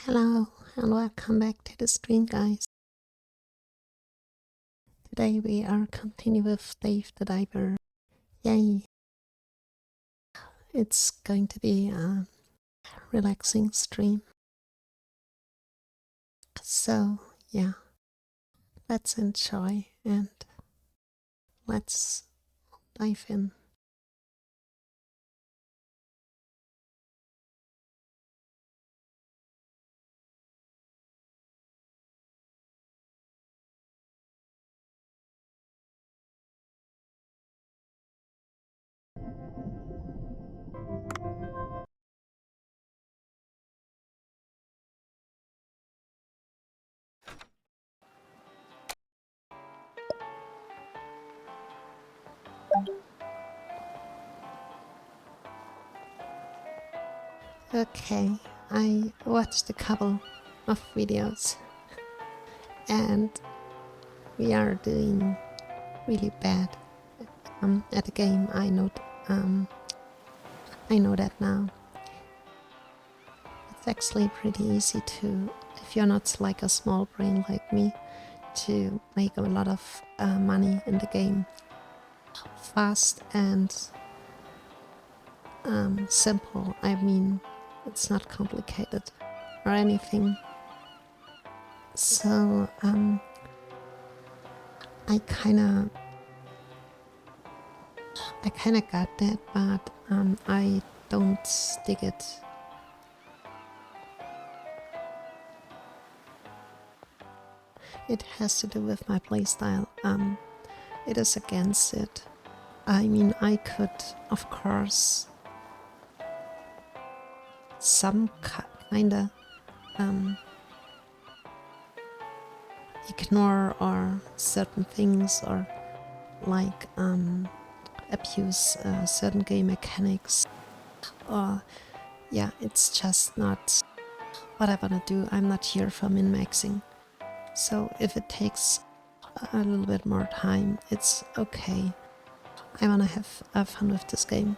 Hello and welcome back to the stream, guys. Today we are continuing with Dave the Diver. Yay! It's going to be a relaxing stream. So, yeah, let's enjoy and let's dive in. Okay, I watched a couple of videos and we are doing really bad at the game. I know that now. It's actually pretty easy to, if you're not like a small brain like me, to make a lot of money in the game fast and simple. I mean, it's not complicated or anything. So I kind of got that, but I don't stick it. It has to do with my playstyle. It is against it. I mean, I could, of course, some kinda ignore or certain things or like abuse certain game mechanics, or yeah, it's just not what I wanna do. I'm not here for min-maxing, so if it takes a little bit more time, it's okay. I wanna have fun with this game.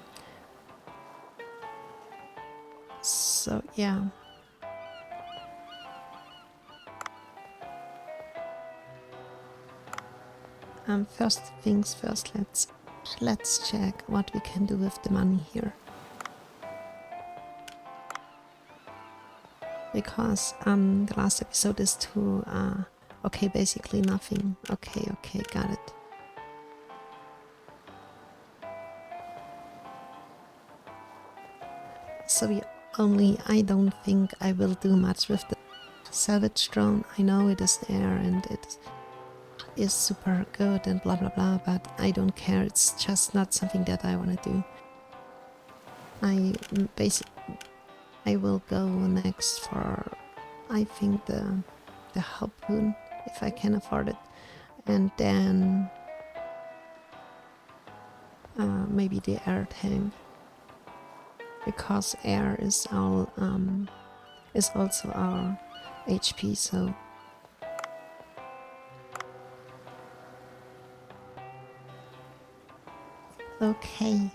So yeah. First things first, let's check what we can do with the money here. Because the last episode is too okay, basically nothing. Okay, got it. So I don't think I will do much with the salvage drone. I know it is there and it is super good and blah blah blah, but I don't care. It's just not something that I want to do. I will go next for, I think, the harpoon, if I can afford it, and then maybe the air tank, because air is also our HP. So okay.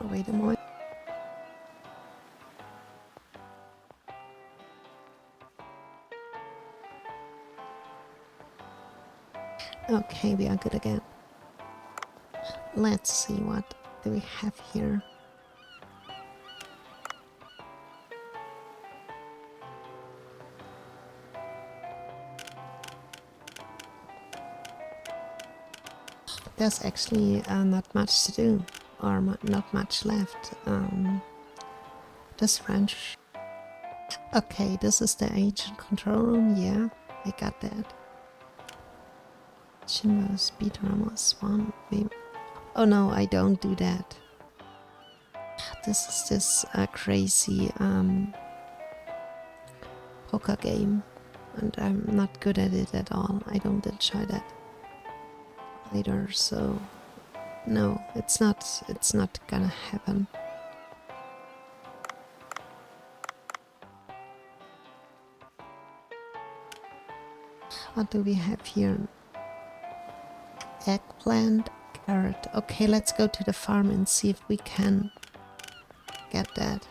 Wait a moment. Okay, we are good again. Let's see, what do we have here? There's actually not much to do, or not much left. This ranch. Okay, this is the agent control room. Yeah, I got that. Shinra Speed Armor Swan. Oh no, I don't do that. This is this crazy poker game, and I'm not good at it at all. I don't enjoy that either, so no, it's not gonna happen. What do we have here? Eggplant, carrot. Okay, let's go to the farm and see if we can dead.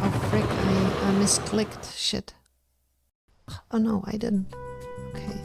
Oh frick, I misclicked. Shit. Oh no, I didn't. Okay.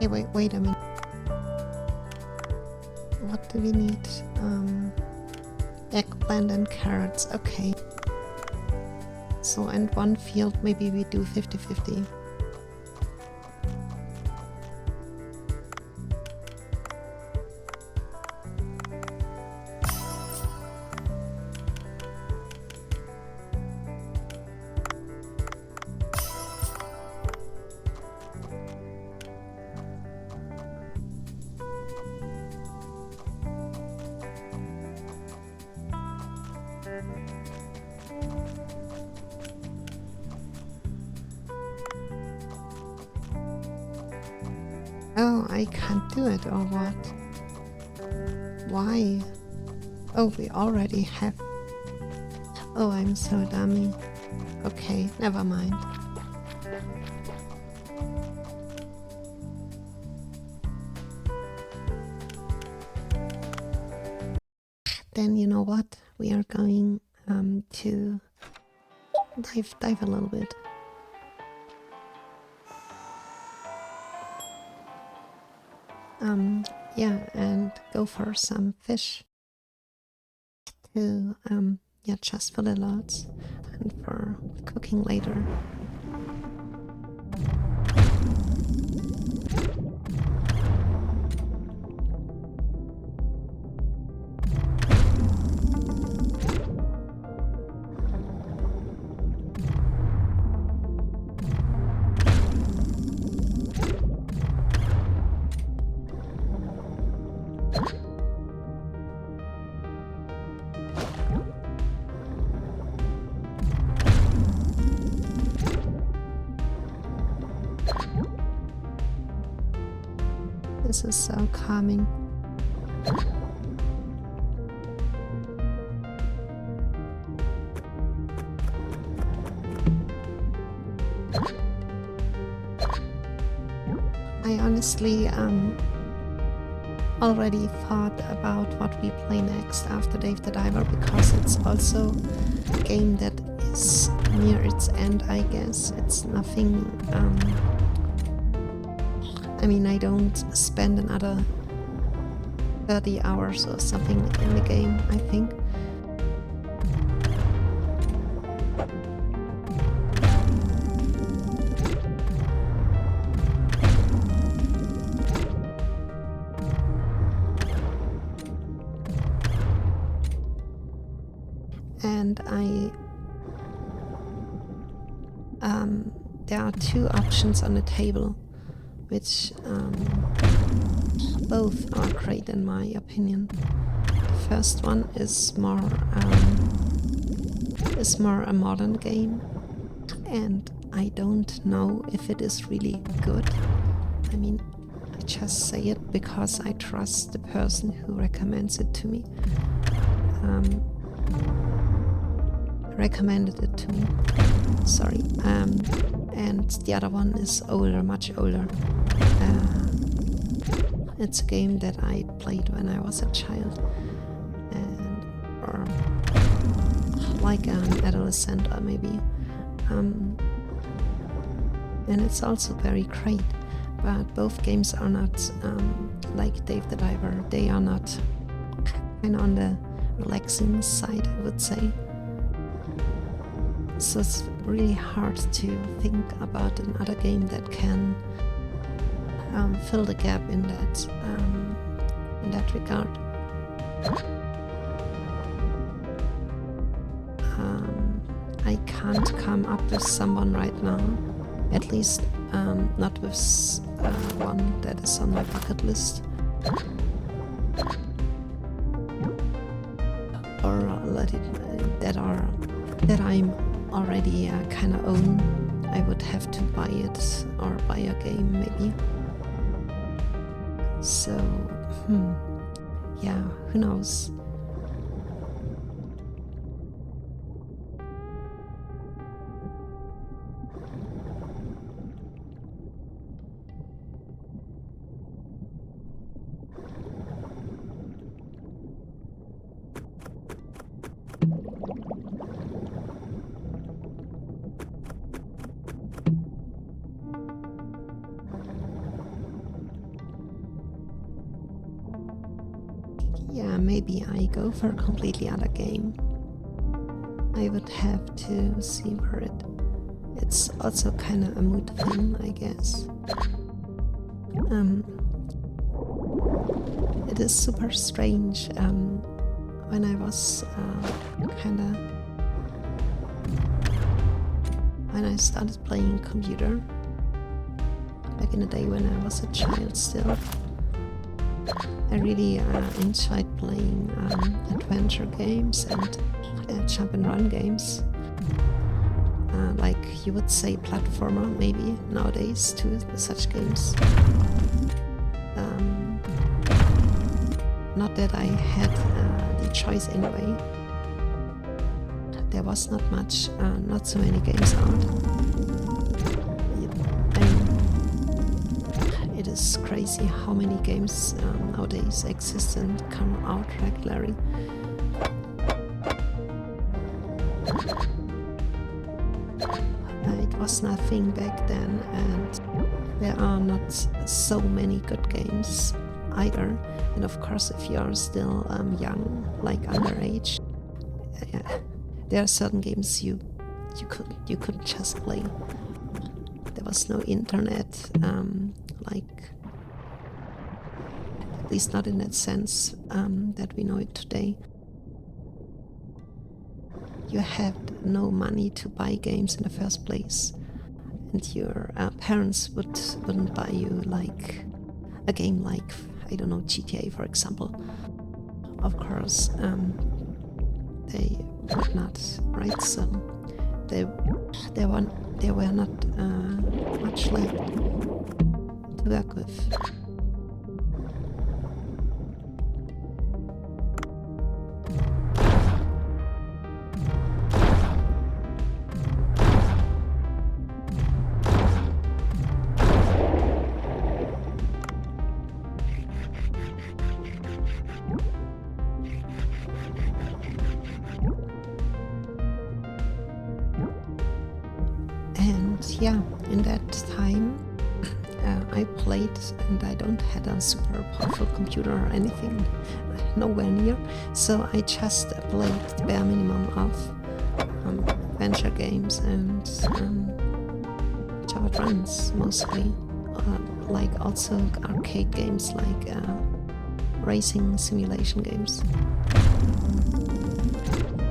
Hey, wait a minute. What do we need? Eggplant and carrots. Okay. So, and one field, maybe we do 50-50. Oh, I can't do it, or what? Why? Oh, we already have... Oh, I'm so dummy. Okay, never mind. Then you know what? We are going to dive a little bit. Yeah, and go for some fish to yeah, just for the loads and for cooking later. This is so calming. I honestly already thought about what we play next after Dave the Diver, because it's also a game that is near its end, I guess. It's nothing... I mean, I don't spend another 30 hours or something in the game, I think. And there are two options on the table, which both are great in my opinion. The first one is more a modern game, and I don't know if it is really good. I mean, I just say it because I trust the person who recommends it to me. Recommended it to me. Sorry. And the other one is older, much older. It's a game that I played when I was a child, or like an adolescent, or maybe. And it's also very great. But both games are not like Dave the Diver. They are not kind of on the relaxing side, I would say. So it's really hard to think about another game that can fill the gap in that regard. I can't come up with someone right now, at least not with one that is on my bucket list, or that I'm already kind of own. I would have to buy it or buy a game maybe. So yeah, who knows. Yeah, maybe I go for a completely other game. I would have to see where it's also kind of a mood thing, I guess. It is super strange. When I was when I started playing computer back in the day when I was a child still, I really enjoyed playing adventure games and jump and run games. Like you would say platformer maybe nowadays too, such games. Not that I had the choice anyway. There was not so many games out. It is crazy how many games nowadays exist and come out regularly. It was nothing back then, and there are not so many good games either. And of course, if you are still young, like underage, there are certain games you couldn't just play. There was no internet, like at least not in that sense that we know it today. You had no money to buy games in the first place, and your parents wouldn't buy you like a game like, I don't know, GTA for example. Of course, they would not, right? So there were not much left to work with. Yeah, in that time I played, and I don't had a super powerful computer or anything, nowhere near, so I just played the bare minimum of adventure games and Java runs mostly, like also arcade games like racing simulation games,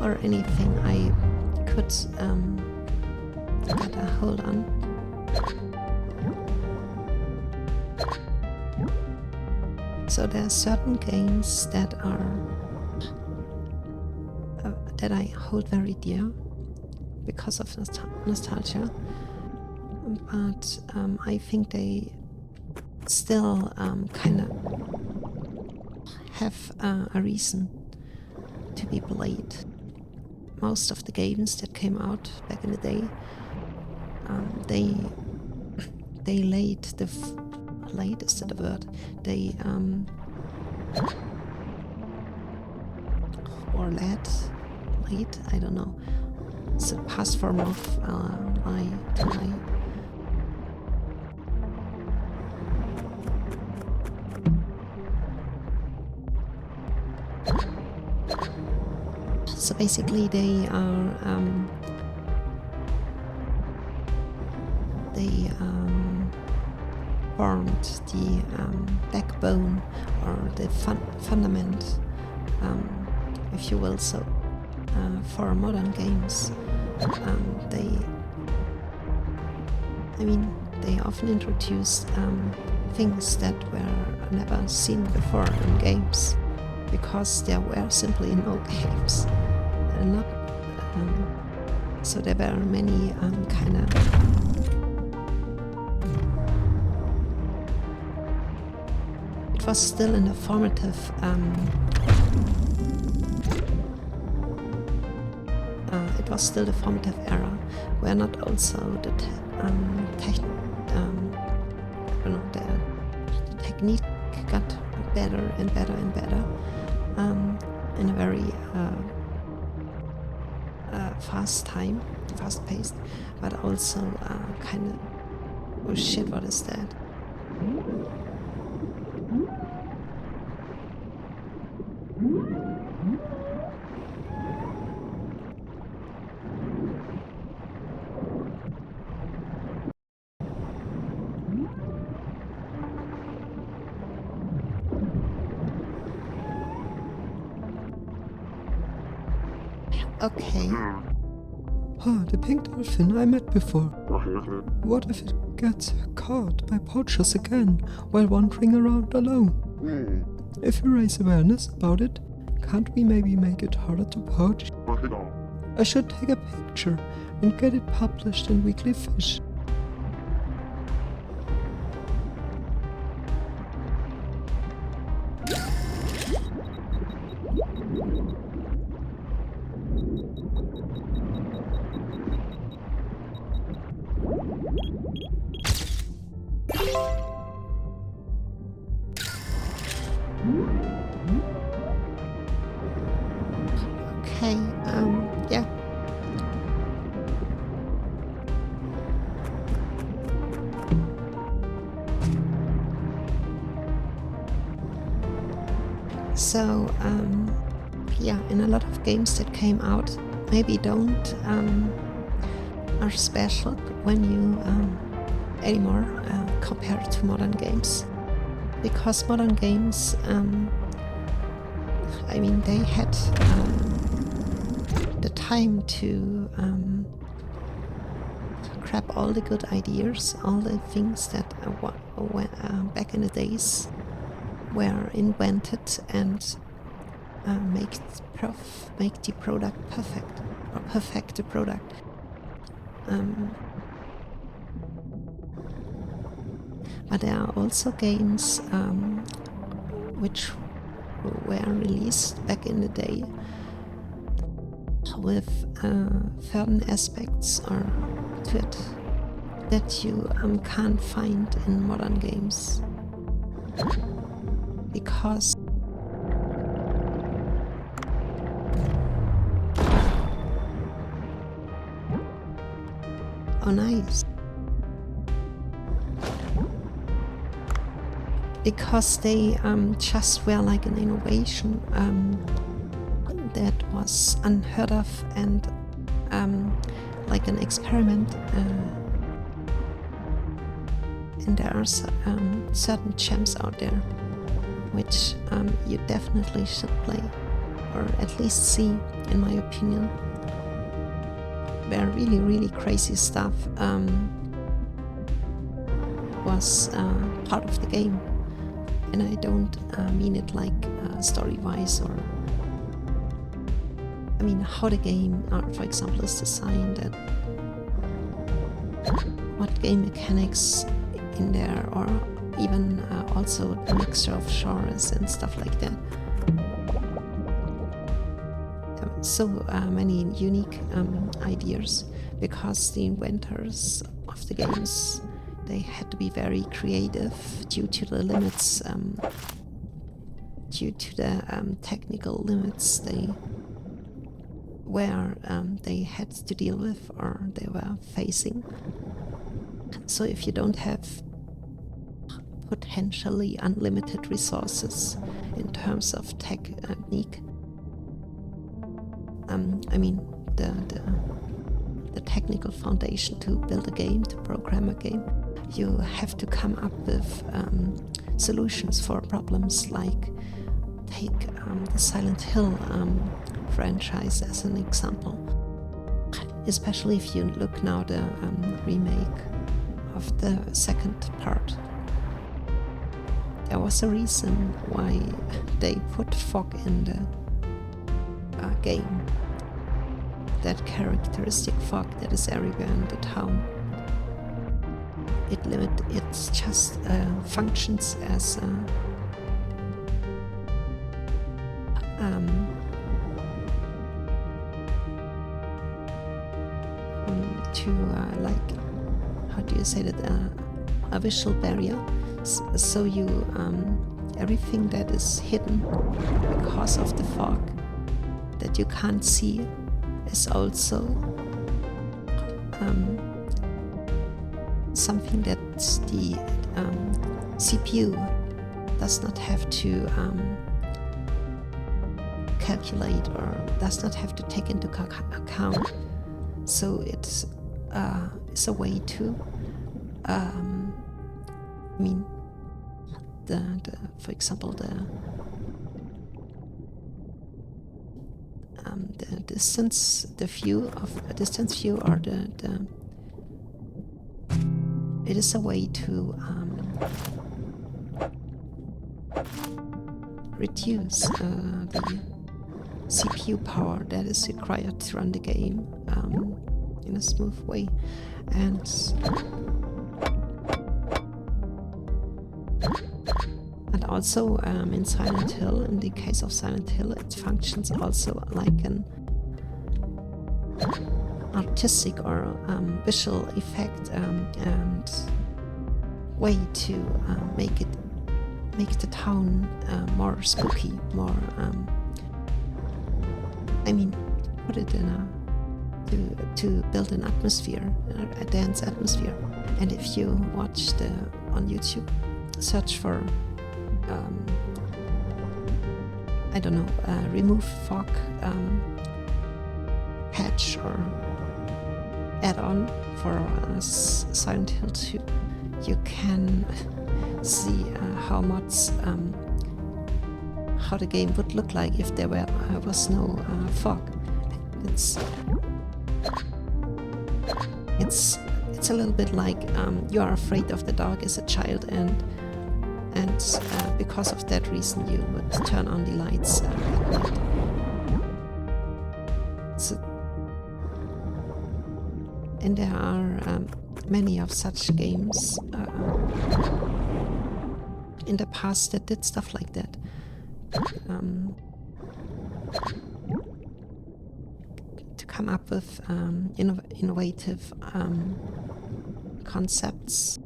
or anything I could get a hold on. So there are certain games that I hold very dear because of nostalgia, but I think they still kind of have a reason to be played. Most of the games that came out back in the day, they laid is that a word? They or led, I don't know. It's a past form of I to I. So basically they are formed the backbone or the fundament, if you will, so for modern games. They often introduced things that were never seen before in games, because there were simply no games. So there were many kind of it was still in a formative it was still the formative era, where not also the technique got better and better and better in a very fast paced, but also kind of, oh shit, what is that? Okay. Ah, the pink dolphin I met before. What if it gets caught by poachers again while wandering around alone? If we raise awareness about it, can't we maybe make it harder to poach? I should take a picture and get it published in Weekly Fish. Okay, yeah. So, yeah, in a lot of games that came out, maybe are special when you anymore compared to modern games, because modern games, they had the time to grab all the good ideas, all the things that back in the days were invented, and make the product perfect, or perfect the product. But there are also games which were released back in the day with certain aspects or to it that you can't find in modern games, because oh nice, because they just were like an innovation that was unheard of, and like an experiment, and there are certain gems out there which you definitely should play, or at least see, in my opinion, where really, really crazy stuff was part of the game. And I don't mean it like story-wise, or how the game, for example, is designed, and what game mechanics in there, or even also a mixture of genres and stuff like that. So many unique ideas, because the inventors of the games, they had to be very creative due to the limits, due to the technical limits they had to deal with, or they were facing. So if you don't have potentially unlimited resources in terms of technique, I mean, the technical foundation to build a game, to program a game. You have to come up with solutions for problems, like take the Silent Hill franchise as an example. Especially if you look now the remake of the second part. There was a reason why they put fog in the game. That characteristic fog that is everywhere in the town. It just functions as like, how do you say that, a visual barrier, so you everything that is hidden because of the fog that you can't see is also something that the CPU does not have to calculate or does not have to take into account. So it's a way to, I mean, for example, the distance view, or it is a way to reduce the CPU power that is required to run the game in a smooth way. And also in Silent Hill, in the case of Silent Hill, it functions also like an artistic or visual effect and way to make the town more spooky, more I mean, put it in to build an atmosphere, a dance atmosphere. And if you watch on YouTube, search for I don't know, remove fog patch or add-on for Silent Hill 2, you can see how the game would look like if there was no fog. It's a little bit like you are afraid of the dark as a child, and because of that reason you would turn on the lights at night. And there are many of such games in the past that did stuff like that. To come up with innovative concepts.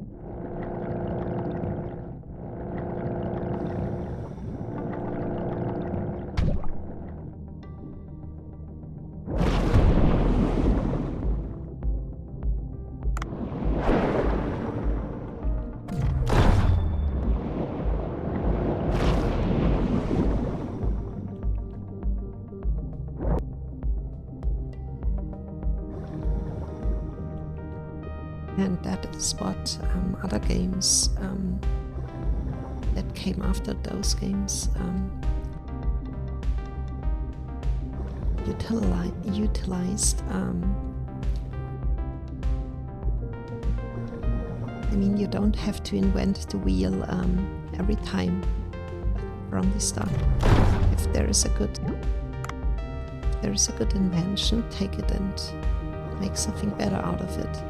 And that is what other games that came after those games utilized. I mean, you don't have to invent the wheel every time from the start. If there is a good invention, take it and make something better out of it.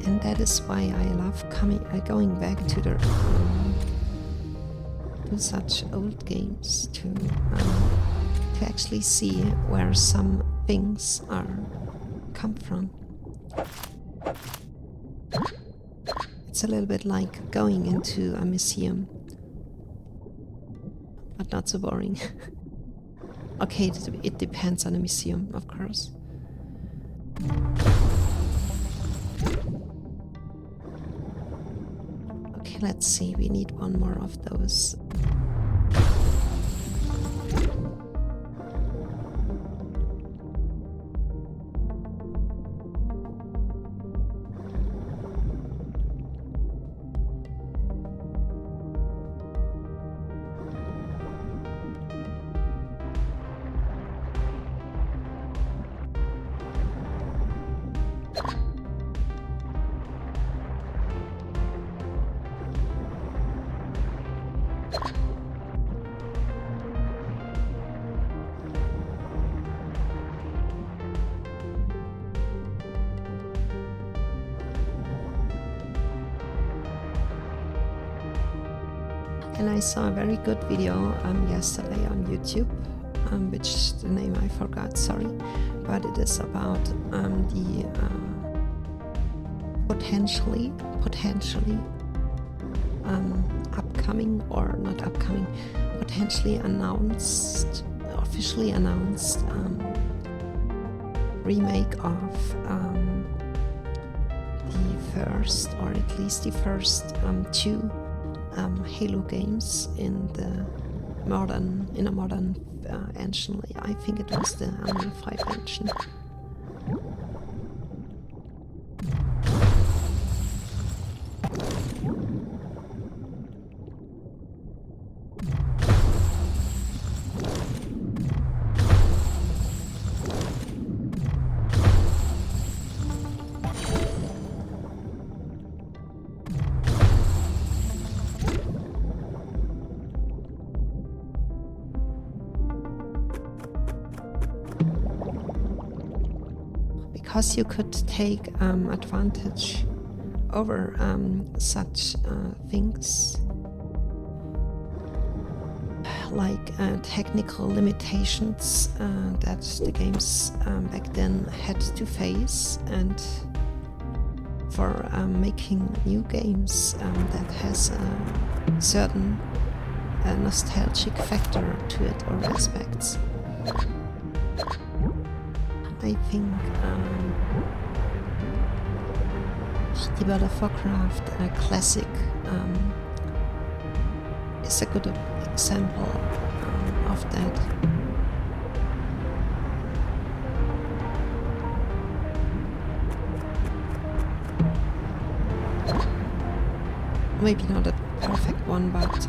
And that is why I love going back to such old games to actually see where some things come from. It's a little bit like going into a museum, but not so boring. Okay, it depends on the museum, of course. Okay, let's see, we need one more of those. And I saw a very good video yesterday on YouTube, which the name I forgot, sorry, but it is about the potentially upcoming, or not upcoming, potentially announced, officially announced remake of the first, or at least the first two Halo games in a modern engine. I think it was the Unreal 5 engine. Because you could take advantage over such things like technical limitations that the games back then had to face, and for making new games that has a certain nostalgic factor to it, or aspects. I think the World of Warcraft classic is a good example of that. Maybe not a perfect one, but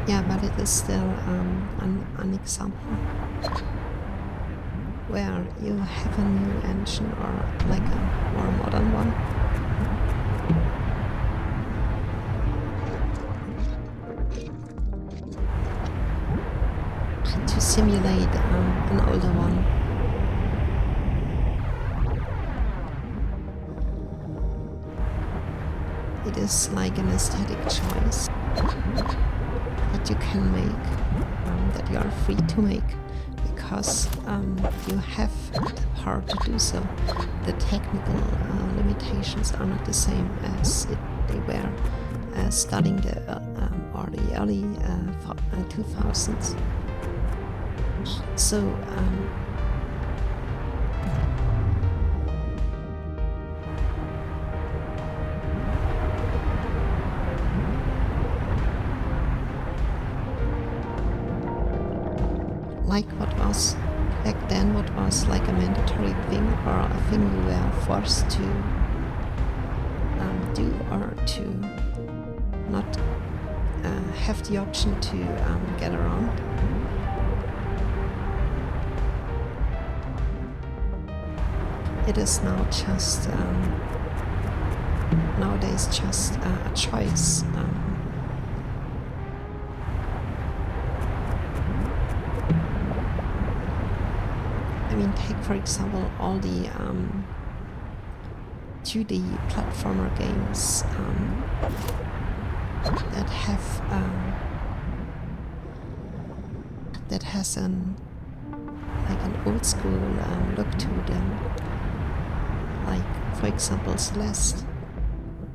yeah, but it is still an example where you have a new engine, or like a more modern one. To simulate an older one. It is like an aesthetic choice that you can make, that you are free to make, because you have the power to do so. The technical limitations are not the same as they were starting the early 2000s. So like what was back then, what was like a mandatory thing, or a thing you were forced to do, or to not have the option to get around. it is now just nowadays just a choice. I mean, take for example all the 2D platformer games that have that has an old school look to them, like for example Celeste,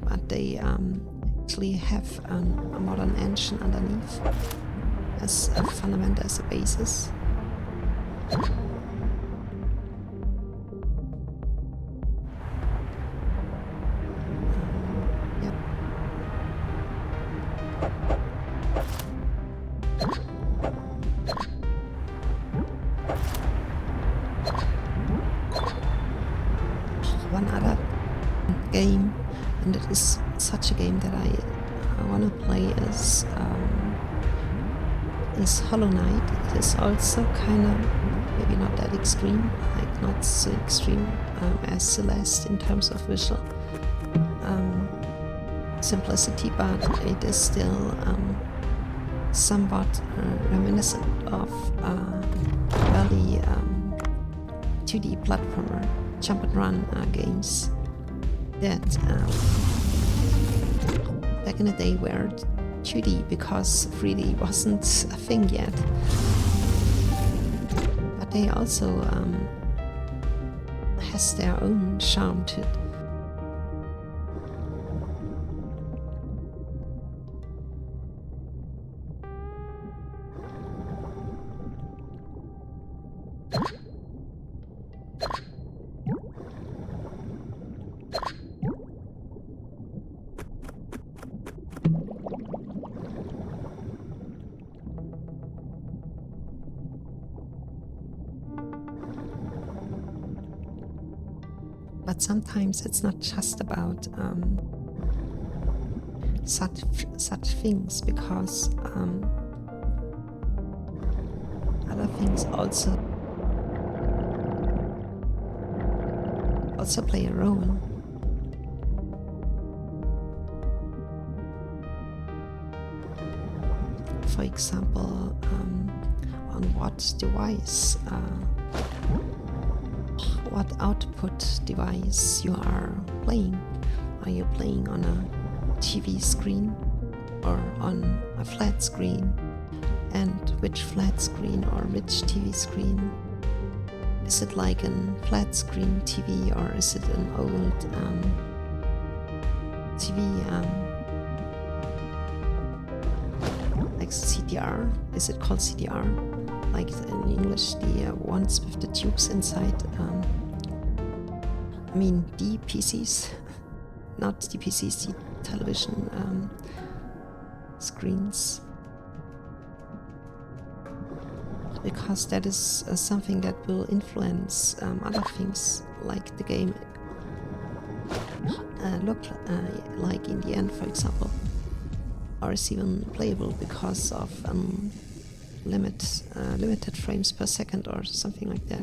but they actually have a modern engine underneath as a fundament, as a basis. One other game, and it is such a game that I want to play, is Hollow Knight. It is also kind of maybe not that extreme, like not so extreme as Celeste in terms of visual simplicity, but it is still somewhat reminiscent of early 2D platformer jump and run games that back in the day were 2D because 3D wasn't a thing yet. But they also has their own charm to it. But sometimes it's not just about such things, because other things also play a role. For example, on what device, what output device you are playing. Are you playing on a TV screen or on a flat screen? And which flat screen or which TV screen? Is it like a flat screen TV, or is it an old TV like CDR? Is it called CDR? Like in English, the ones with the tubes inside. I mean, the PCs, not the PCs, the television screens. Because that is something that will influence other things, like the game look like in the end, for example, or is even playable because of limited frames per second or something like that.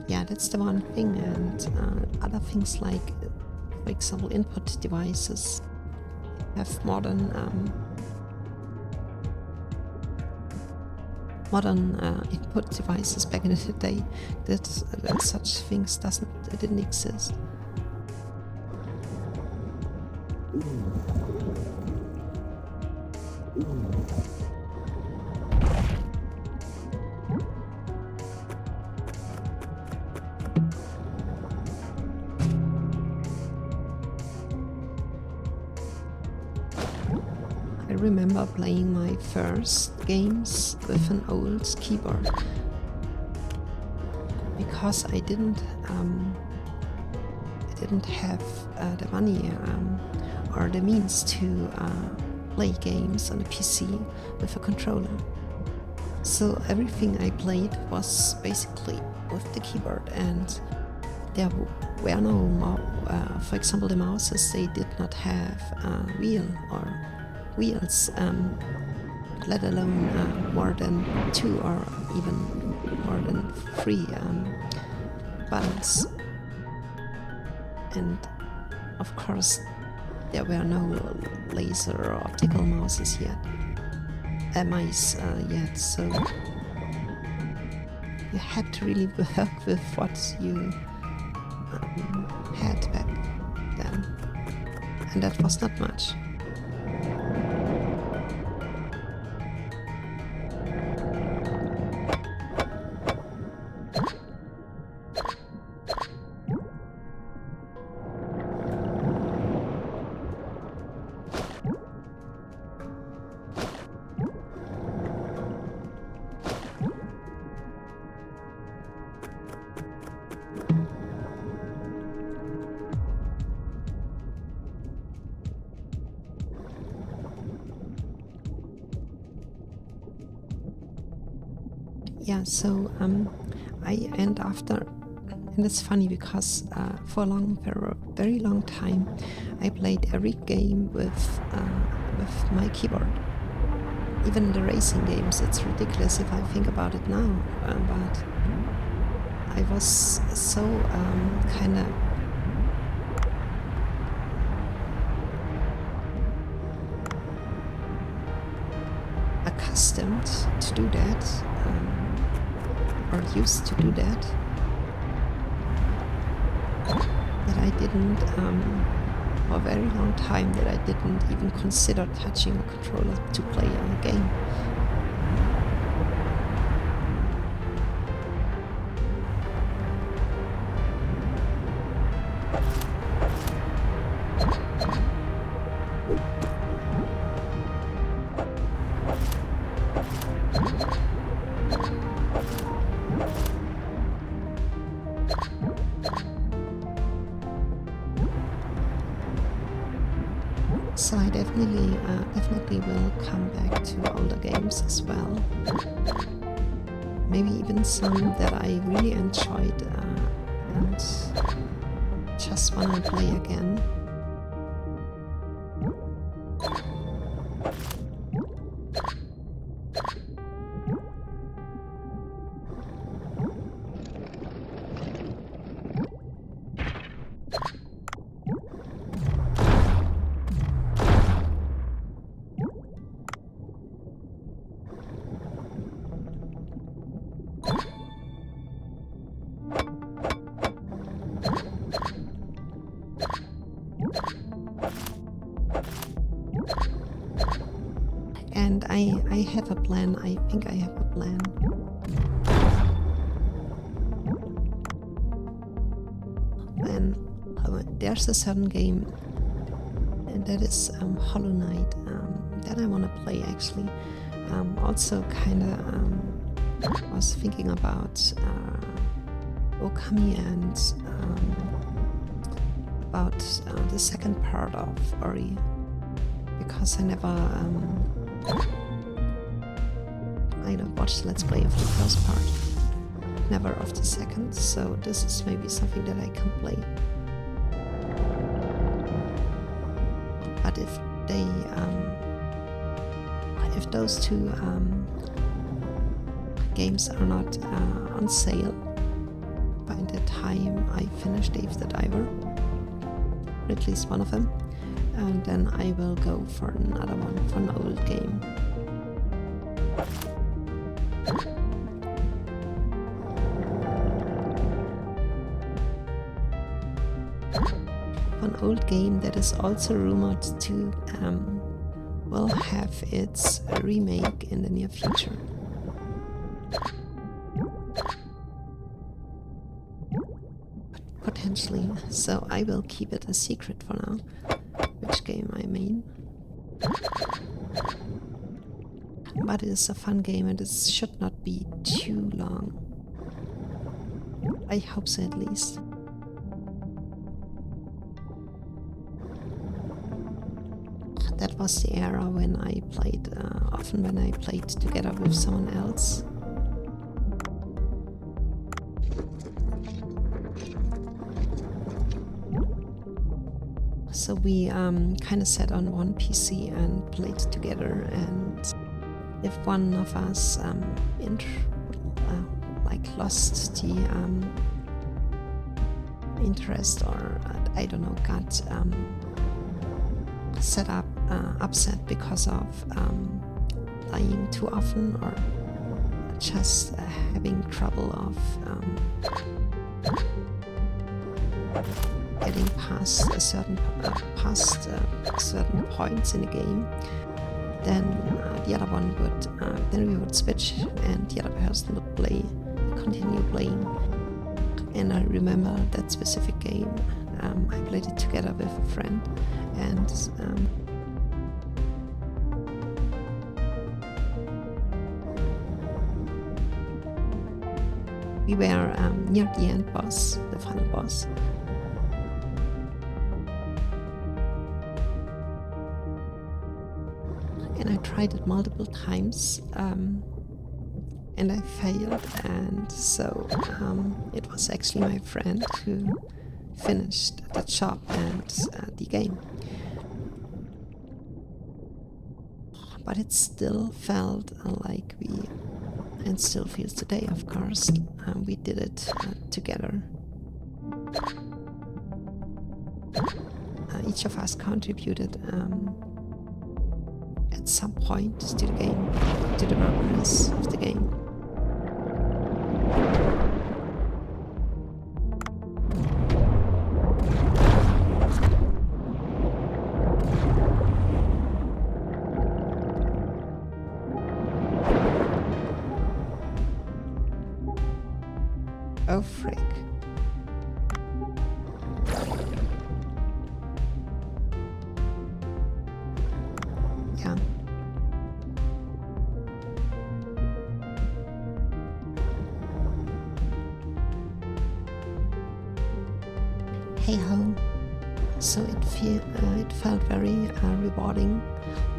Yeah, that's the one thing, and other things like, for example, input devices have modern input devices. Back in the day, that such things didn't exist. I remember playing my first games with an old keyboard, because I didn't have the money or the means to play games on a PC with a controller. So everything I played was basically with the keyboard, and there were no, for example, the mouses, they did not have a wheel or wheels, let alone more than 2 or even more than 3 buttons. And of course, there were no laser or optical mouses yet, yet, so you had to really work with what you had back then, and that was not much. Yeah, so and it's funny because for a very long time I played every game with my keyboard. Even the racing games, it's ridiculous if I think about it now, but I was so kind of accustomed to do that, or used to do that I didn't, for a very long time, that I didn't even consider touching a controller to play a game. So I definitely will come back to older games as well. Maybe even some that I really enjoyed and just want to play again. And I have a plan. I think I have a plan. And there's a certain game, and that is Hollow Knight, that I want to play actually. Also kind of was thinking about Okami and about the second part of Ori, because I never watched Let's Play of the first part, never of the second, so this is maybe something that I can play. But if they, if those two games are not on sale by the time I finish Dave the Diver, or at least one of them, and then I will go for another one, for an old game. An old game that is also rumored to will have its remake in the near future. Potentially, so I will keep it a secret for now, which game I mean. But it is a fun game and it should not be too long. I hope so, at least. That was the era when I played, often when I played together with someone else. So we kind of sat on one PC and played together, and if one of us lost the interest, or I don't know, got upset because of dying too often, or just having trouble of getting past certain points in the game, then the other one would then we would switch, and the other person would continue playing. And I remember that specific game. I played it together with a friend, and we were near the end boss, the final boss. And I tried it multiple times, and I failed, and so it was actually my friend who finished the job and the game. But it still felt like and still feels today, of course, we did it together. Each of us contributed at some point to the game, to the progress of the game. Oh frick. Yeah. Hey ho. So it felt very rewarding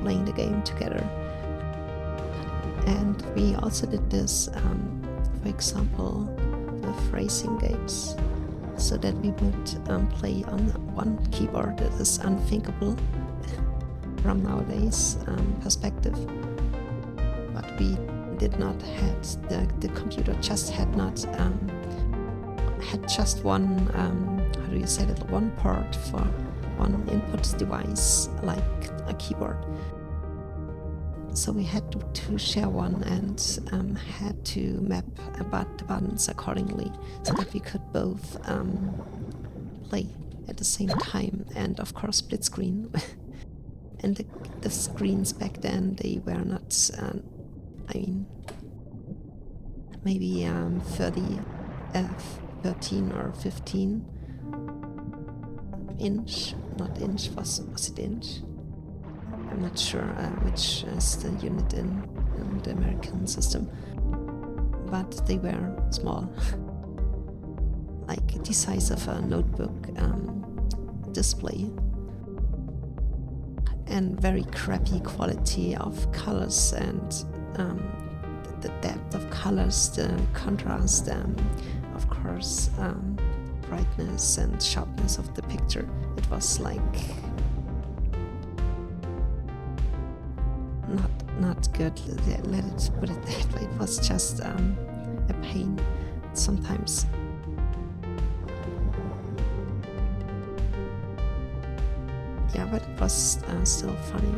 playing the game together. And we also did this, for example, with racing games, so that we would play on one keyboard. That is unthinkable from nowadays perspective. But we did not have the computer just had not had just one how do you say that, one port for one input device like a keyboard. So we had to share one, and had to map the buttons accordingly, so that we could both play at the same time, and of course split screen. And the screens back then, they were not, maybe 13 or 15 inch, not inch, was it inch? I'm not sure which is the unit in the American system, but they were small, like the size of a notebook display, and very crappy quality of colors, and the depth of colors, the contrast, of course, brightness and sharpness of the picture. It was like not good. Let it put it that way. It was just a pain sometimes. Yeah, but it was still funny.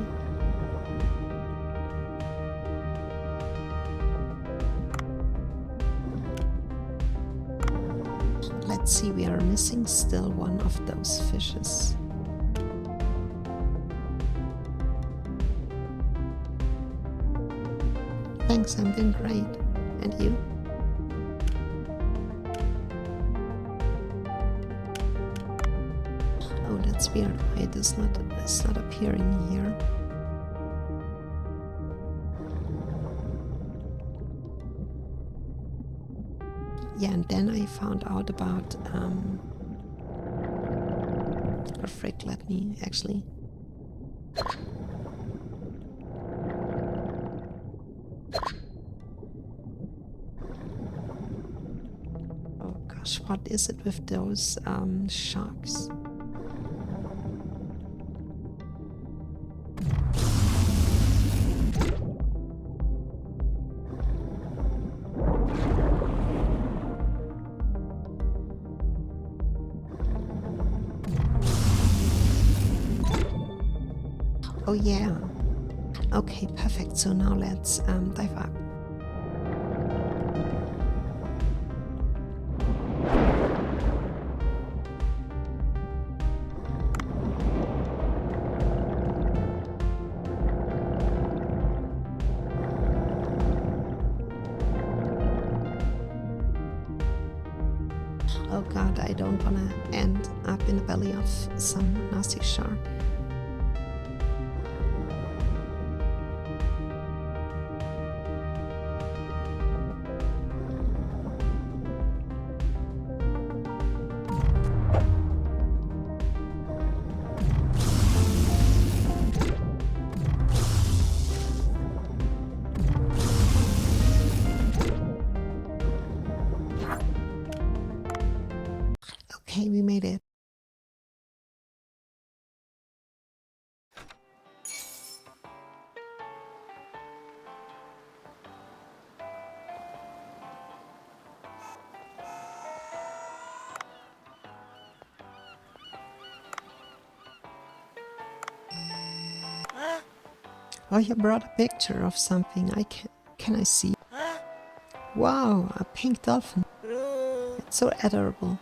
Let's see, we are missing still one of those fishes. Thanks, I'm doing great. And you? Oh, that's weird. Why it's not appearing here. Yeah, and then I found out about or frick, let me actually. Oh gosh, what is it with those sharks? Oh yeah. Okay, perfect. So now let's dive up. Oh god, I don't wanna end up in the belly of some nasty shark. Okay, we made it. Oh, you brought a picture of something. Can I see? Wow, a pink dolphin. It's so adorable.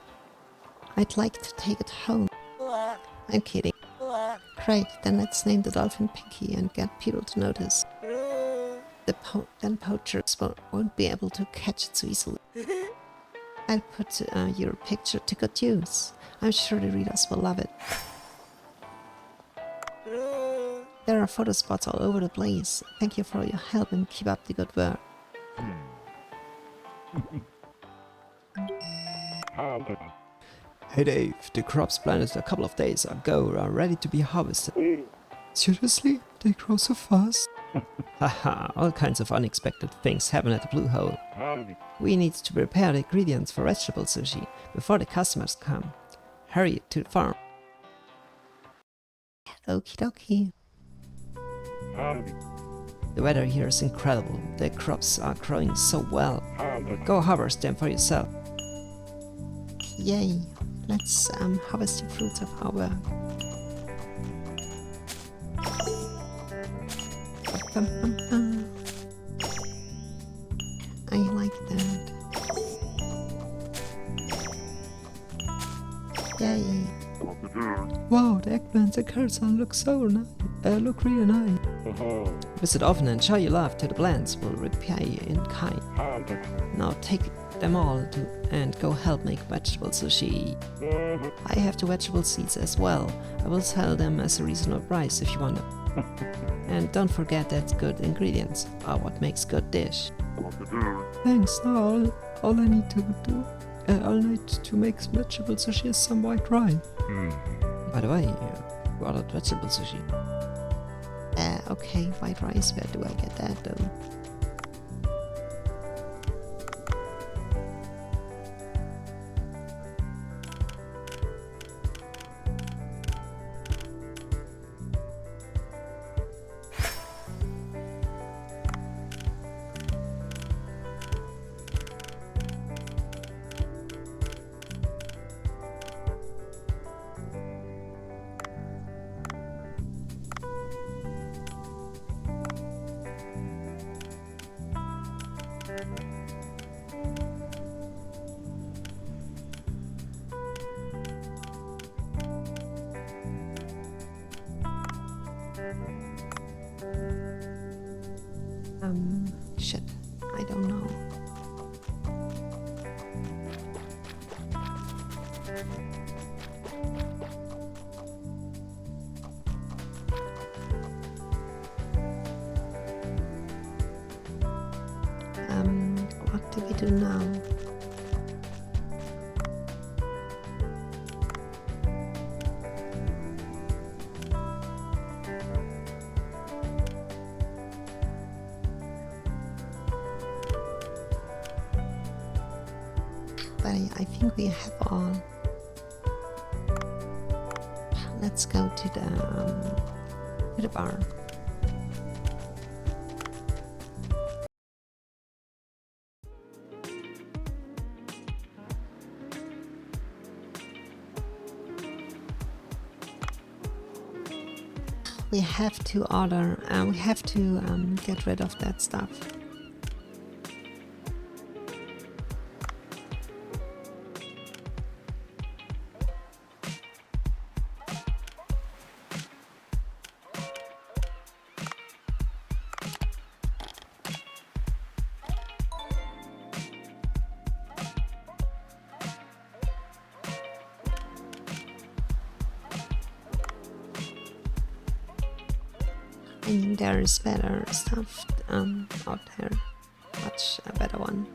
I'd like to take it home. I'm kidding. Great, then let's name the dolphin Pinky and get people to notice. Then poachers won't be able to catch it so easily. I'll put your picture to good use. I'm sure the readers will love it. There are photo spots all over the place. Thank you for your help and keep up the good work. Hey Dave, the crops planted a couple of days ago are ready to be harvested. Seriously? They grow so fast? Haha, all kinds of unexpected things happen at the Blue Hole. We need to prepare the ingredients for vegetable sushi before the customers come. Hurry to the farm. Okie dokie. The weather here is incredible. The crops are growing so well. Go harvest them for yourself. Yay. Let's harvest the fruits of our work. Bum, bum, bum. I like that. Yay. Wow, the eggplants and carrots look so nice. Look really nice. Visit often and show your love to the plants will repay you in kind. Now take them all and go help make vegetable sushi. I have the vegetable seeds as well. I will sell them as a reasonable price if you want them. And don't forget that good ingredients are what makes good dish. Thanks. Now all I need to do, all I need to make vegetable sushi is some white rice. By the way, you ordered vegetable sushi. Okay, white rice, where do I get that though? Shit, I don't know. What do we do now? But I think we have all. Let's go to the bar. we have to order, we have to get rid of that stuff. I mean, there is better stuff out there, much a better one.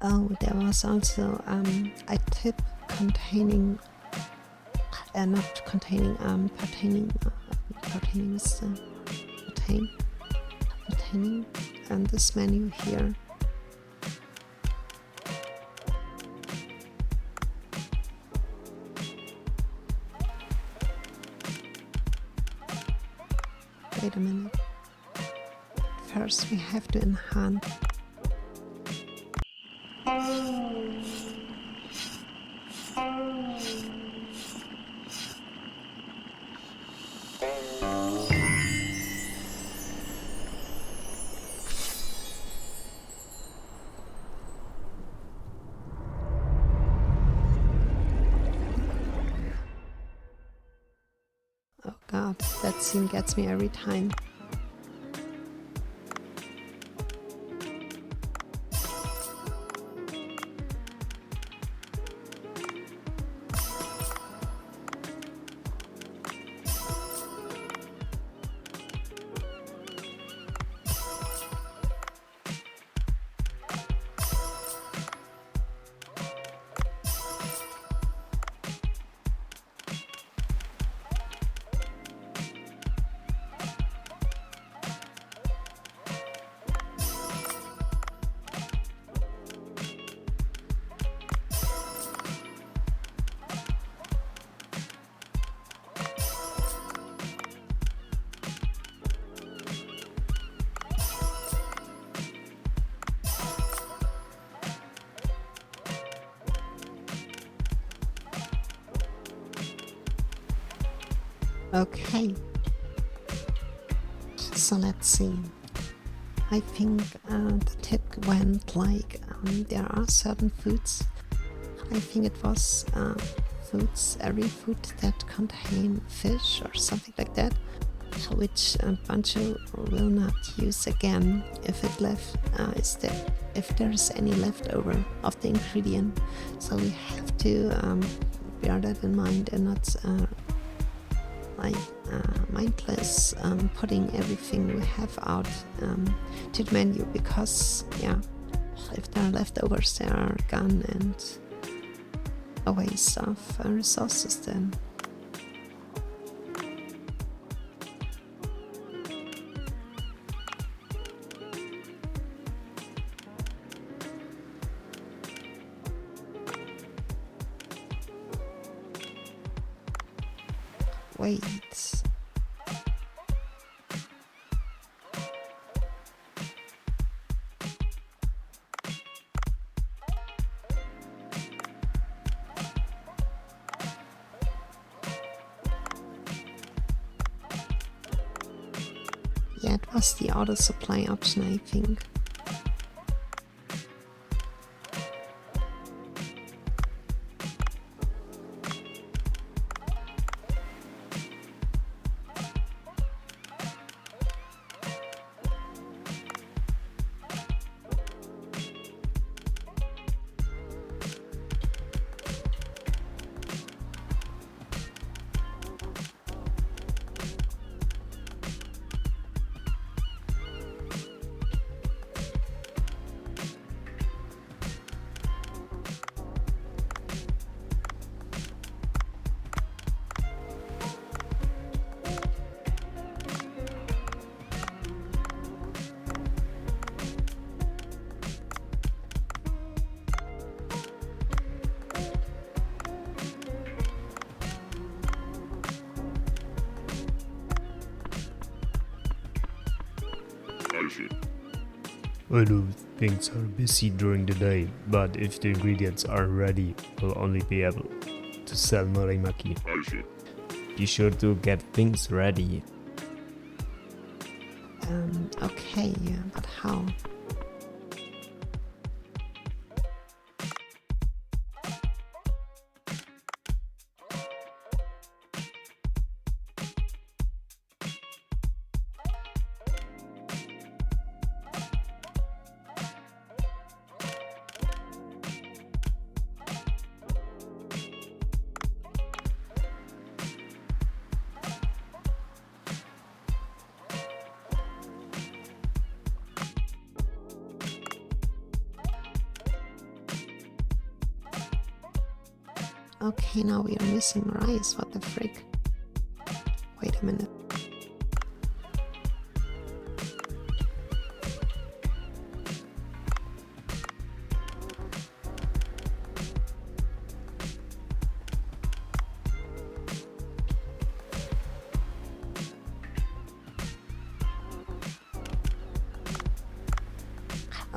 Oh, there was also a tip containing, not containing, pertaining is pertaining, and this menu here. Wait a minute. First, we have to enhance. Oh god, that scene gets me every time. Okay, so let's see. I think the tip went like there are certain foods. I think it was every food that contain fish or something like that, which Bancho will not use again if it if there is any leftover of the ingredient. So we have to bear that in mind and not mindless putting everything we have out to the menu, because yeah, if there are leftovers, they are gone and a waste of resources then. Wait. Yeah, it was the auto supply option, I think. I know things are busy during the day, but if the ingredients are ready, we'll only be able to sell Norimaki. Be sure to get things ready. Okay, yeah, but how? Okay, now we are missing rice. What the frick? Wait a minute.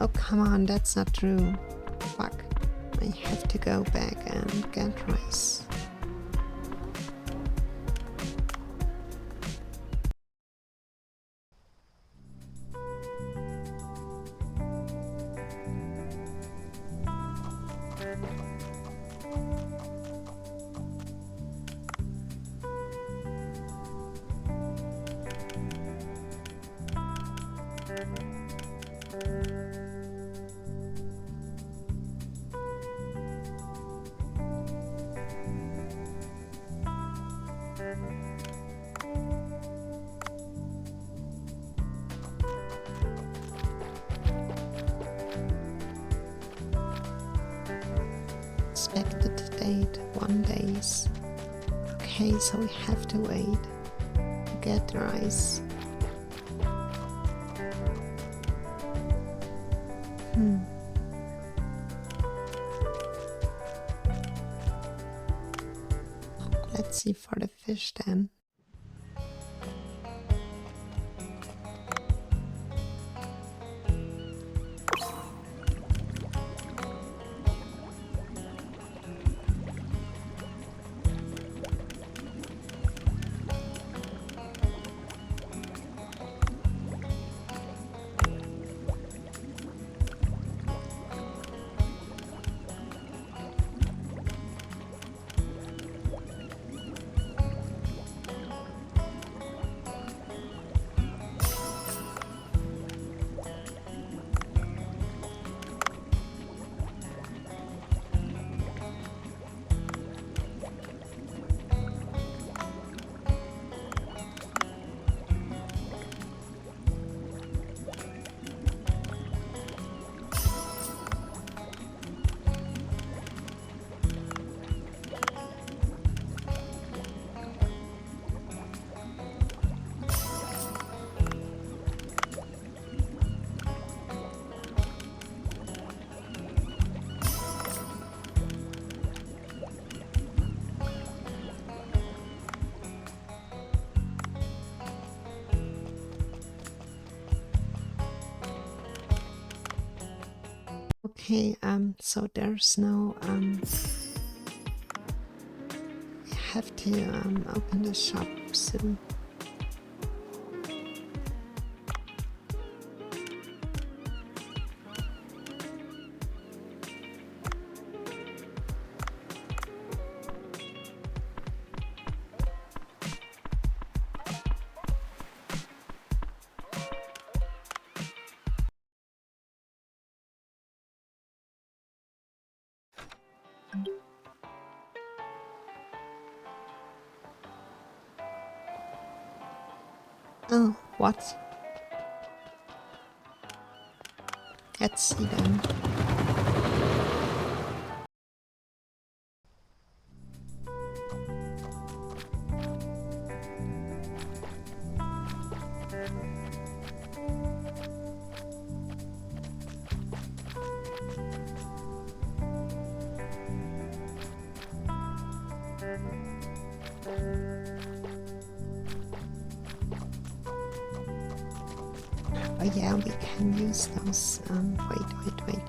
Oh, come on, that's not true. Fuck. I have to go back and get rice. Expected date 1 days. Okay, so we have to wait to get the rice. Let's see for the fish then. Okay, so there's no, we have to open the shop soon. Oh, what? Let's see then. Oh yeah, we can use those. Wait.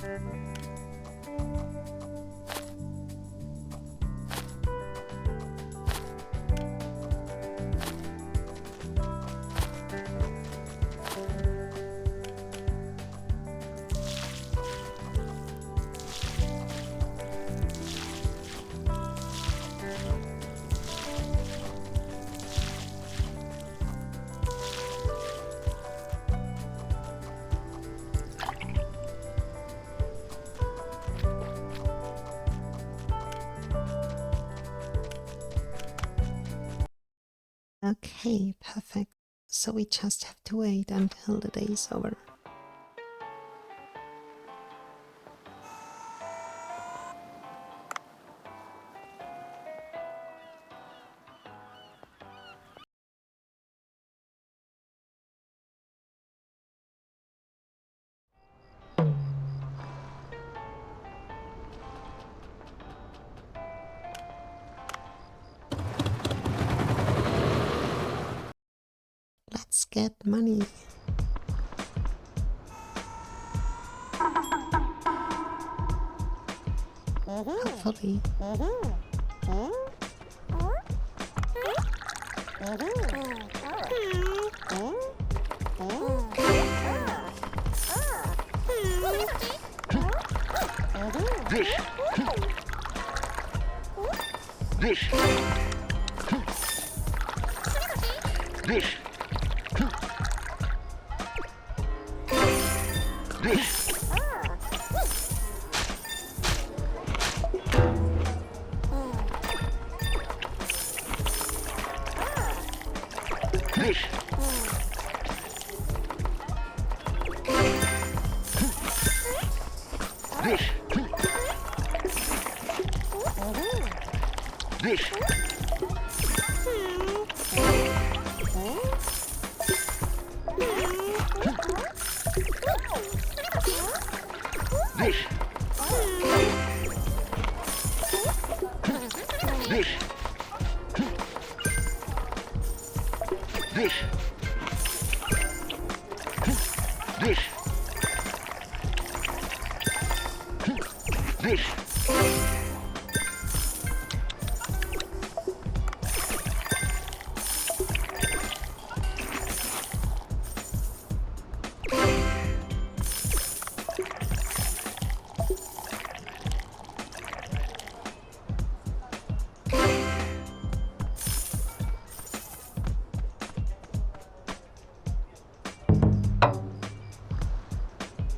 Okay, perfect. So we just have to wait until the day is over. Let's get money. Hopefully.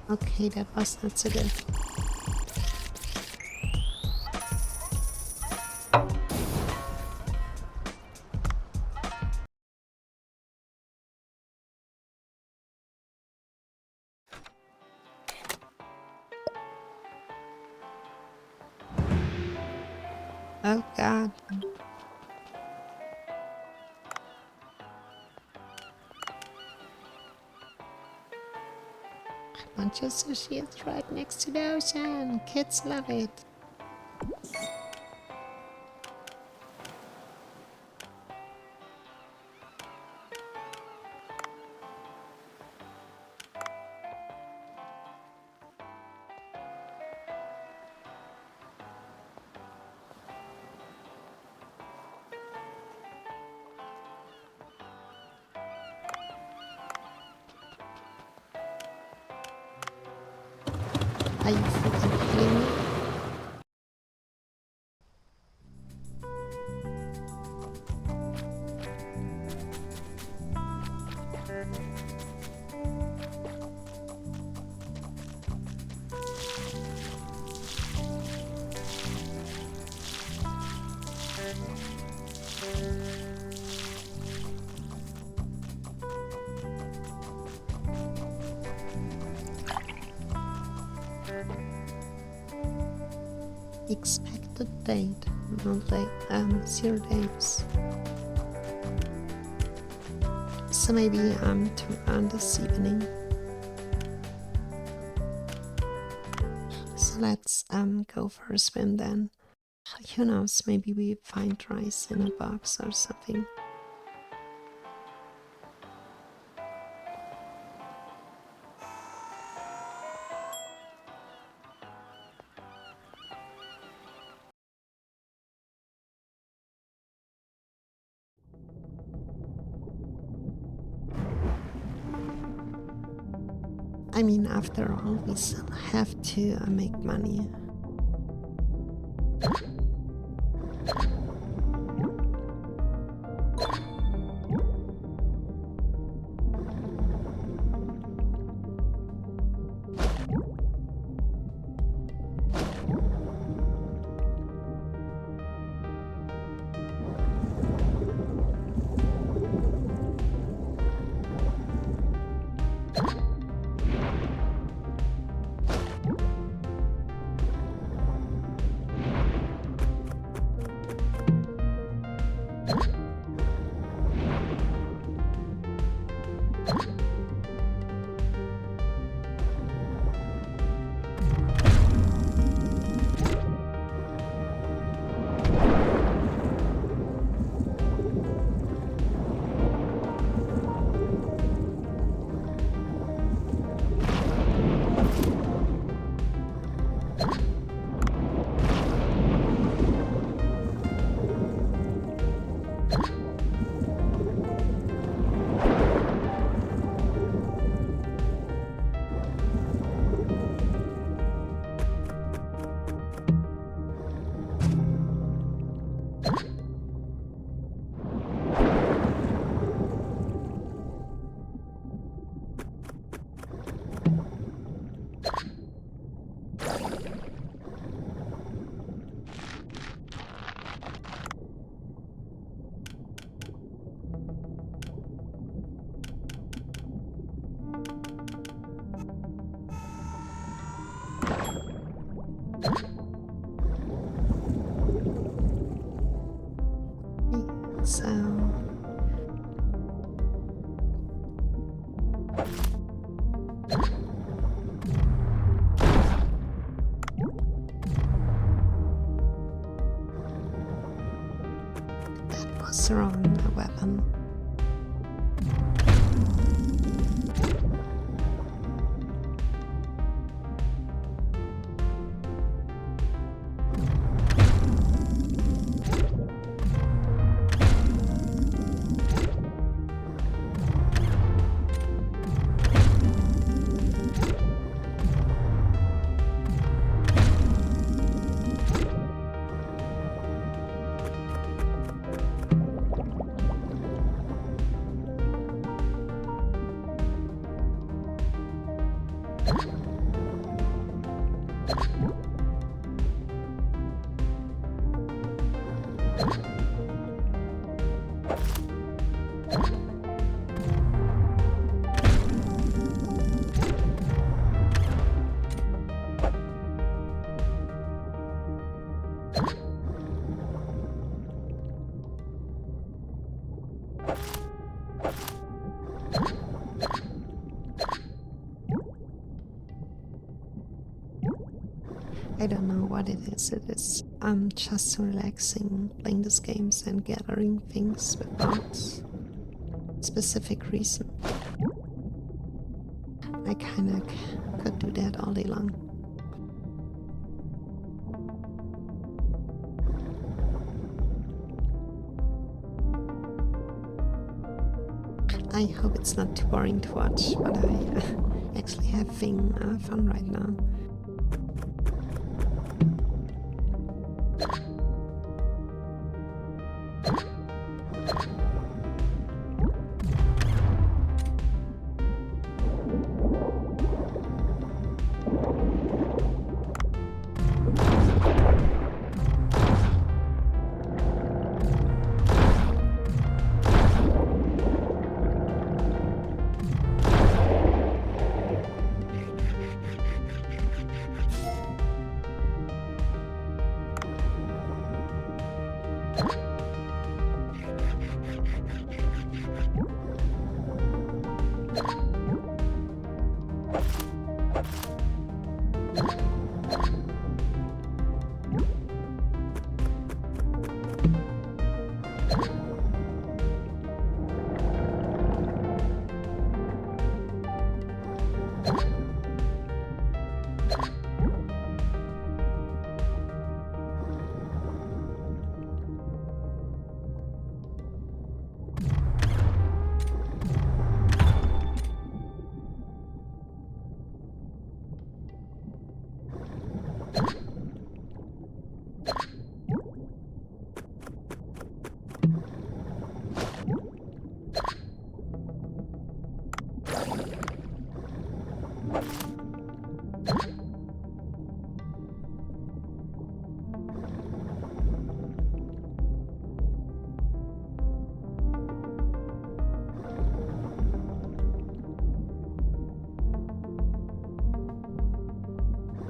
Okay, that was not so good. Oh god. Manchu Sushi is right next to the ocean. Kids love it. Are you freaking kidding me? Expected date, not like 0 days. So maybe tomorrow this evening. So let's go for a swim then. Who knows, maybe we find rice in a box or something. I mean, after all, we still have to make money. So that was the wrong weapon. I don't know what it is. It is just so relaxing playing these games and gathering things without specific reason. I kinda could do that all day long. I hope it's not too boring to watch, but I actually having fun right now.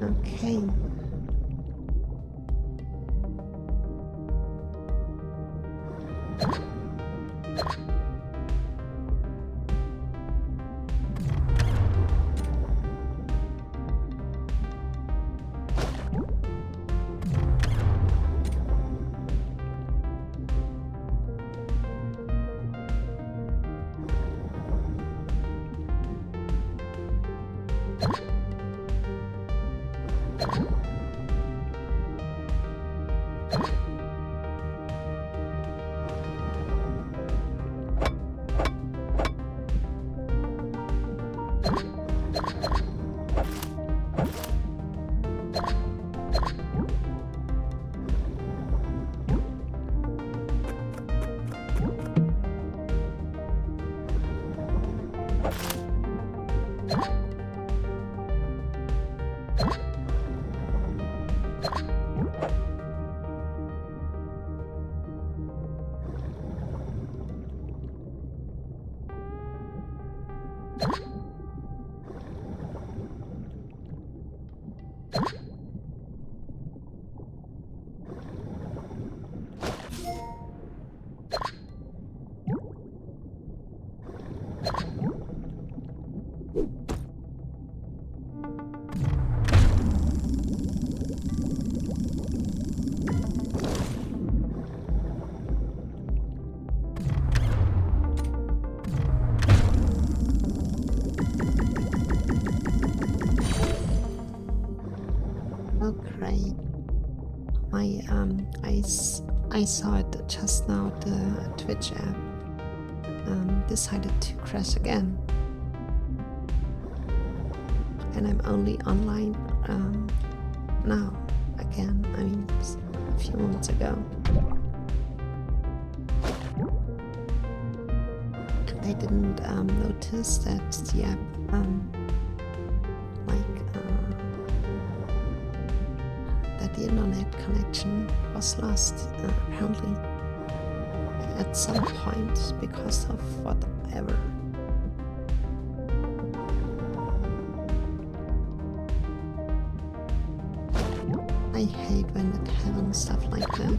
Okay. Okay. I saw it just now. The Twitch app decided to crash again, and I'm only online now again. I mean, a few moments ago. I didn't notice that the app that the internet connection was lost apparently at some point because of whatever. I hate when it happens, stuff like that.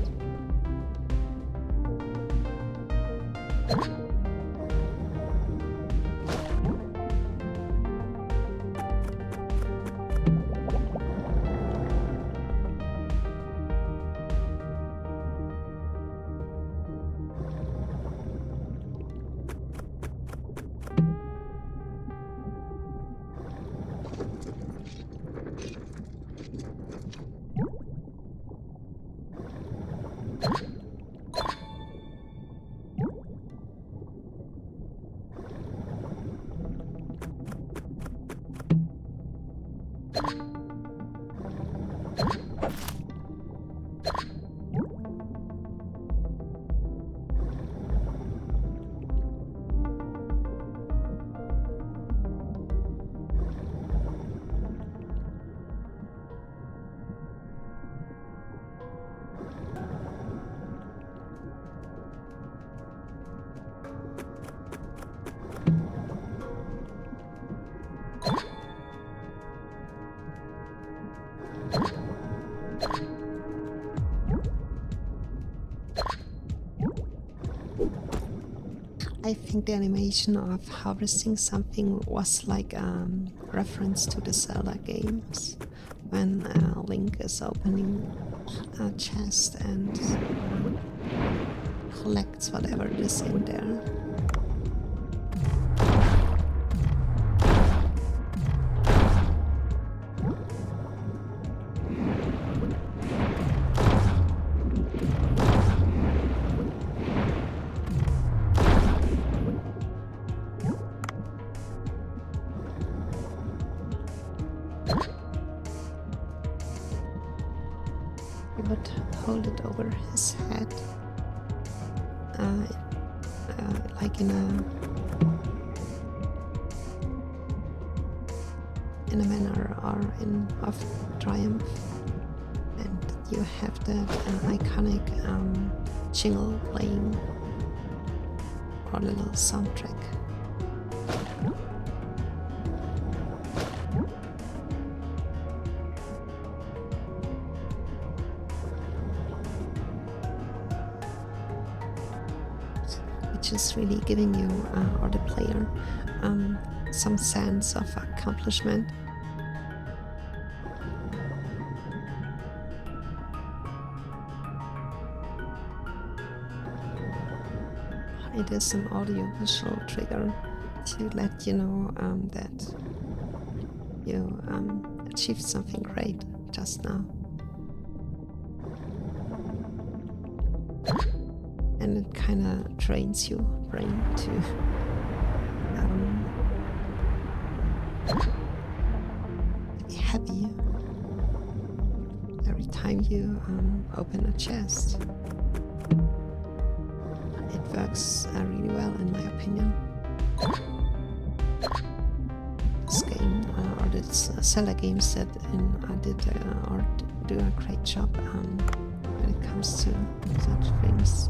I think the animation of harvesting something was like a reference to the Zelda games, when Link is opening a chest and collects whatever is in there. He would hold it over his head, like in a manner or of triumph, and you have that iconic jingle playing, or little soundtrack. it's really giving you or the player some sense of accomplishment. It is an audio-visual trigger to let you know that you achieved something great just now. And it kind of trains your brain to be happy every time you open a chest. It works really well, in my opinion. This game, or this Zelda game set do a great job when it comes to such things.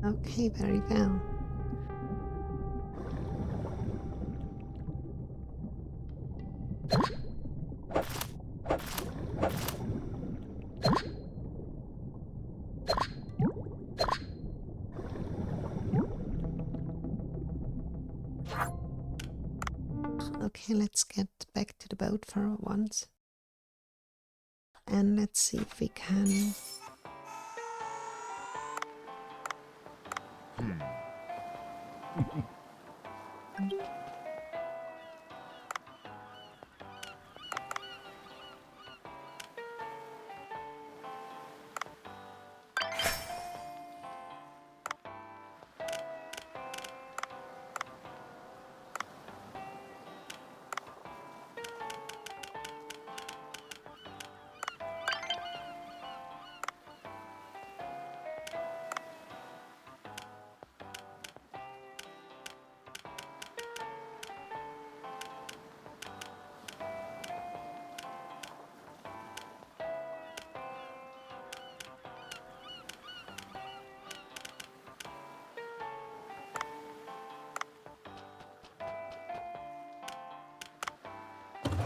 Okay, very well. Okay, let's get back to the boat for once. And let's see if we can...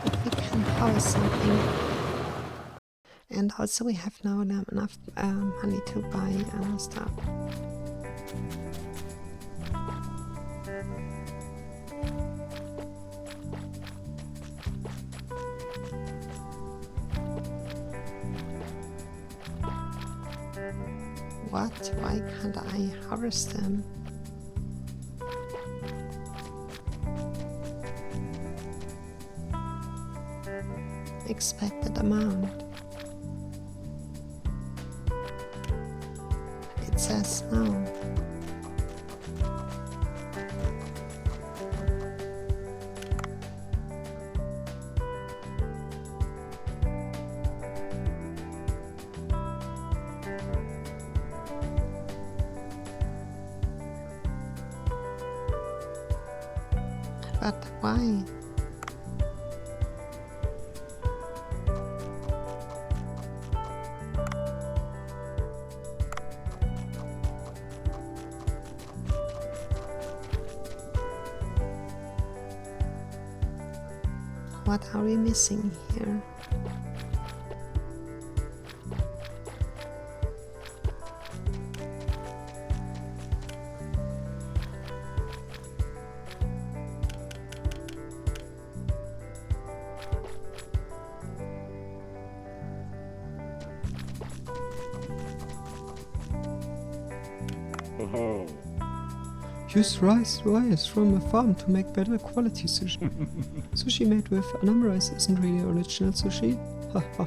if we can power something. And also we have now enough money to buy stuff. What? Why can't I harvest them? Expected amount. It says no. But why? What are we missing here? Use rice wires from a farm to make better quality sushi. Sushi made with anam rice isn't really original sushi. Haha.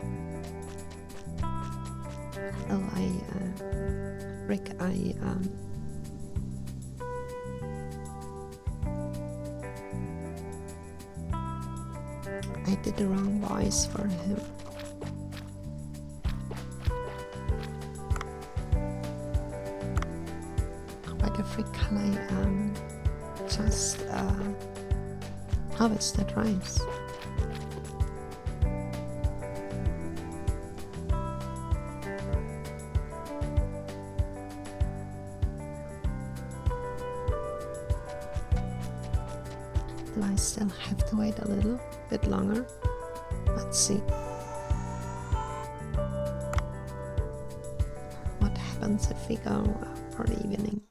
Oh, Rick, I did the wrong voice for him. Why the frick can I just harvest that rice? Do I still have to wait a little bit longer? Let's see. What happens if we go for the evening?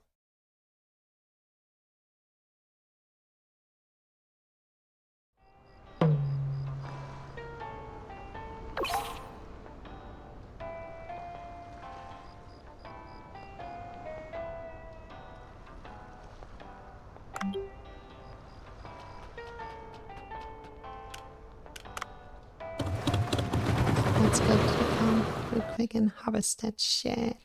Let's go to the farm real quick and harvest that shit.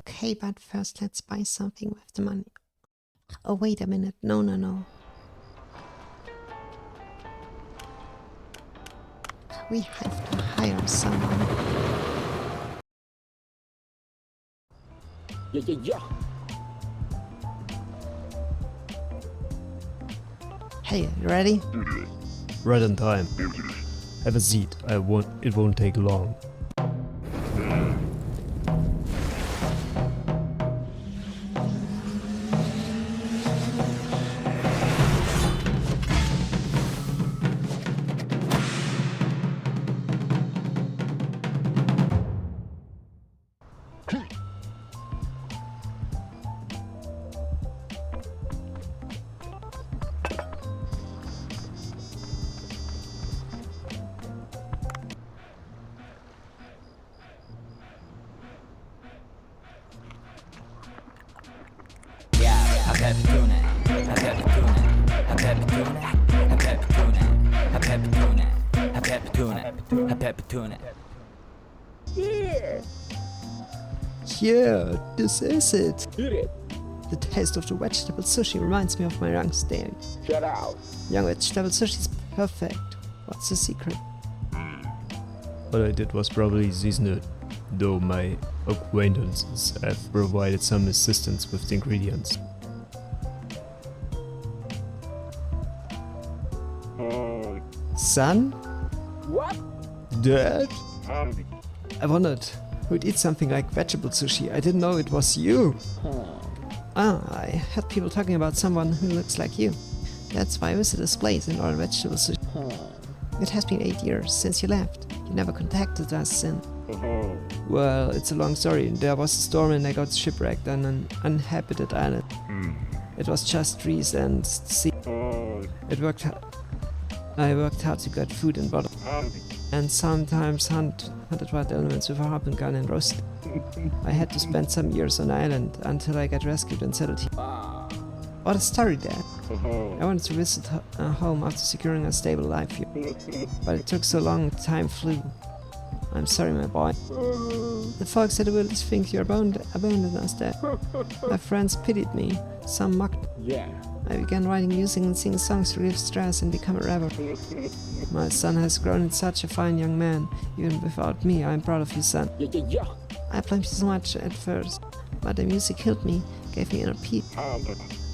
Okay, but first let's buy something with the money. Oh, wait a minute. No. We have to hire someone. Yeah. Hey, you ready? Right on time. Have a seat. It won't take long. Yeah, this is it. The taste of the vegetable sushi reminds me of my young day. Shut out. Young vegetable sushi is perfect. What's the secret? What I did was probably season it, though my acquaintances have provided some assistance with the ingredients. Son? What? Dad? I wondered who'd eat something like vegetable sushi. I didn't know it was you. I had people talking about someone who looks like you. That's why I visit this place and order vegetable sushi. It has been 8 years since you left. You never contacted us since. Well, it's a long story. There was a storm and I got shipwrecked on an uninhabited island. It was just trees and sea. I worked hard to get food and water. And sometimes hunted wild elements with a harpoon gun and roasted. I had to spend some years on the island until I got rescued and settled here. What a story, Dad. I wanted to visit home after securing a stable life here. But it took so long, time flew. I'm sorry, my boy. The folks at the village think you abandoned us, Dad. My friends pitied me. Some mocked. Yeah. I began writing music and singing songs to relieve stress and become a rebel. My son has grown into such a fine young man. Even without me, I'm proud of you, son. Yeah. I blamed you so much at first, but the music healed me, gave me inner peace.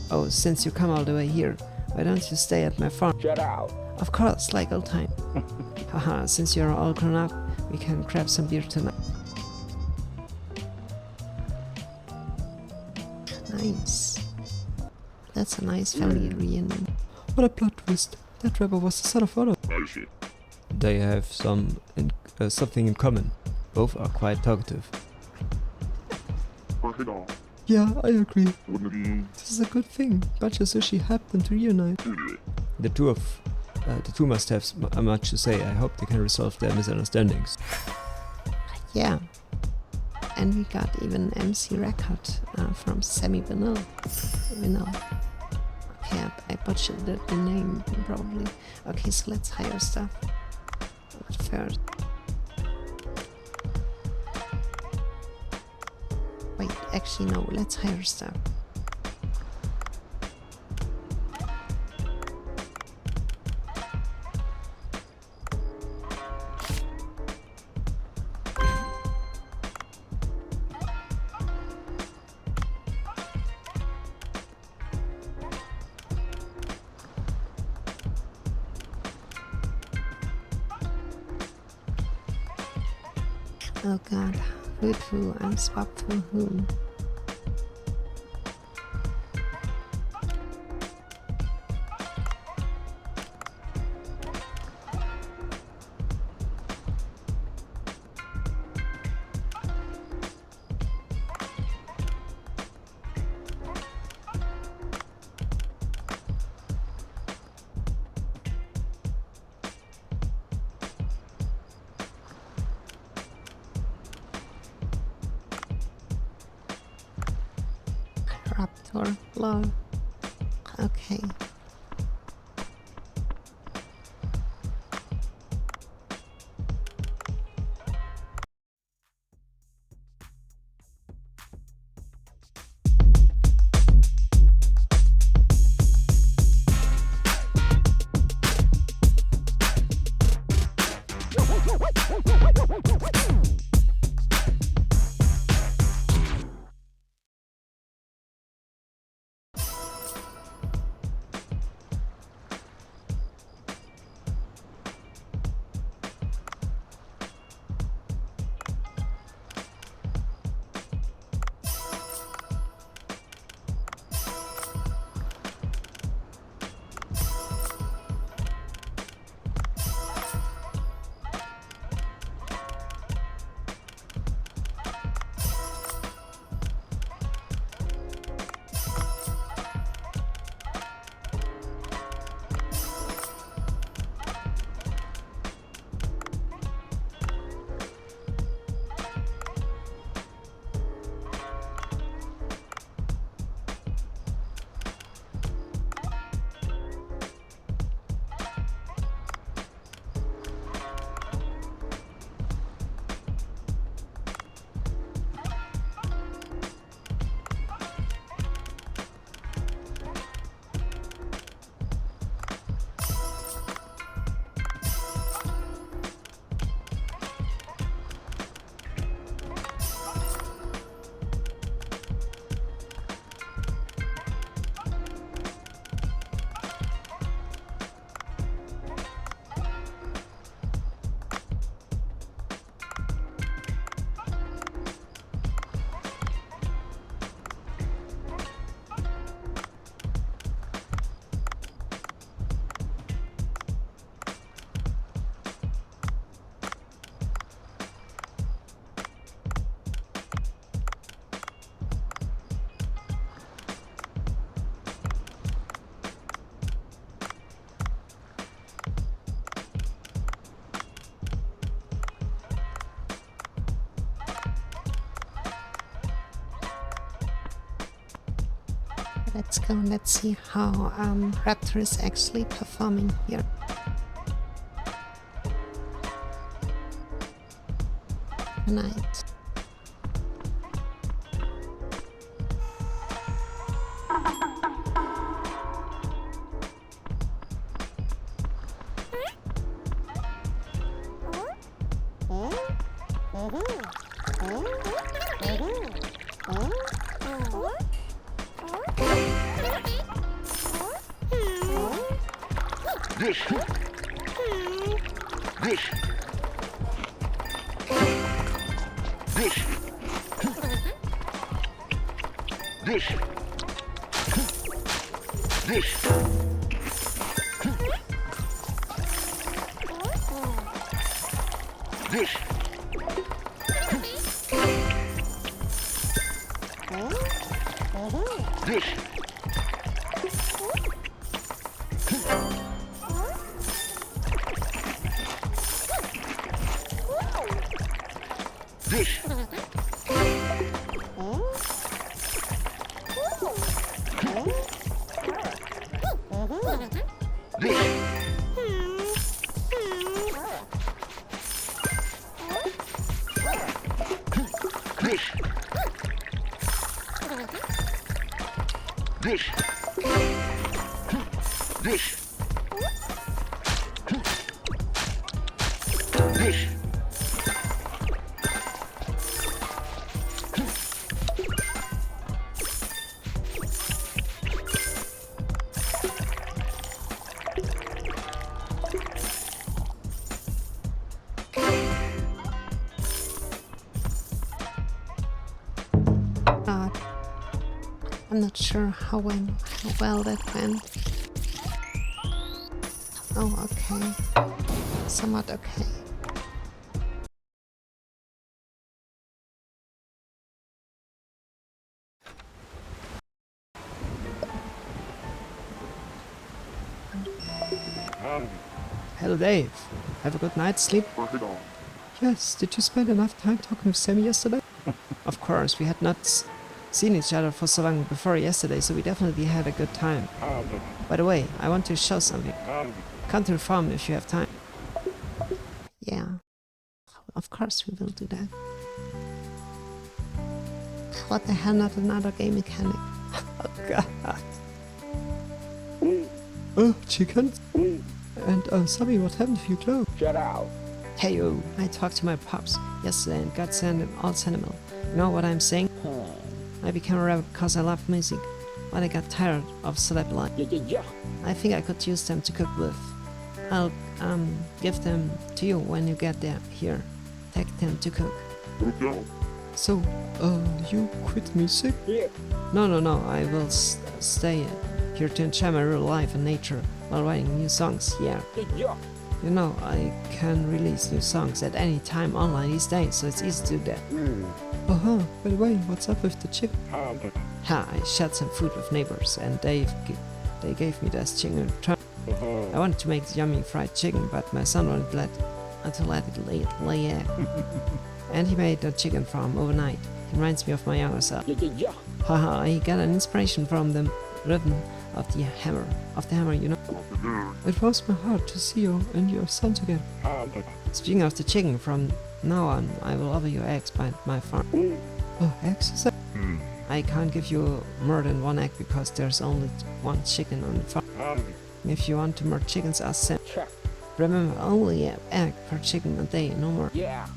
Oh, since you come all the way here, why don't you stay at my farm? Shut out. Of course, like old time. Haha, since you're all grown up, we can grab some beer tonight. Nice. That's a nice family reunion. What a plot twist. That rebel was the son of Otto. They have something in common. Both are quite talkative. Yeah, I agree. This is a good thing. Bunch of sushi helped them to reunite. The two must have much to say. I hope they can resolve their misunderstandings. Yeah. And we got even MC record from Sammy Vinyl. Okay, I butchered the name probably. Okay, so let's hire stuff. But first. Wait, actually no, let's hire stuff. Oh god, who and swap for whom? Raptor, lol. Okay. let's go and let's see how Raptor is actually performing here. Night. God, I'm not sure how well that went. Oh, okay. Somewhat okay. Hello, Dave. Have a good night's sleep? Yes, did you spend enough time talking with Sammy yesterday? Of course, we had not seen each other for so long before yesterday, so we definitely had a good time. By the way, I want to show something. Come to the farm if you have time. Yeah, of course we will do that. What the hell, not another game mechanic? Oh, God. Chickens? And, Sammy, what happened to your clothes? Shut out. Hey, I talked to my pops yesterday and got all sentimental. You know what I'm saying? I became a rapper because I love music, but I got tired of celeb life. Yeah. I think I could use them to cook with. I'll give them to you when you get there. Here, take them to cook. So, you quit music? Yeah. No, I will stay here to enjoy my real life and nature while writing new songs, yeah. Yeah. You know, I can release new songs at any time online these days, so it's easy to do that. By the way, what's up with the chicken? I shared some food with neighbors, and they gave me this chicken in return. I wanted to make yummy fried chicken, but my son wanted to let it lay egg. And he made the chicken farm overnight. It reminds me of my younger self. Yeah. I got an inspiration from the rhythm of the hammer, you know. It warms my heart to see you and your son together. Speaking of the chicken, from now on, I will offer you eggs by my farm. Oh, eggs is that? I can't give you more than one egg because there's only one chicken on the farm. If you want more chickens, ask Sam. Remember, only an egg per chicken a day, no more. Yeah.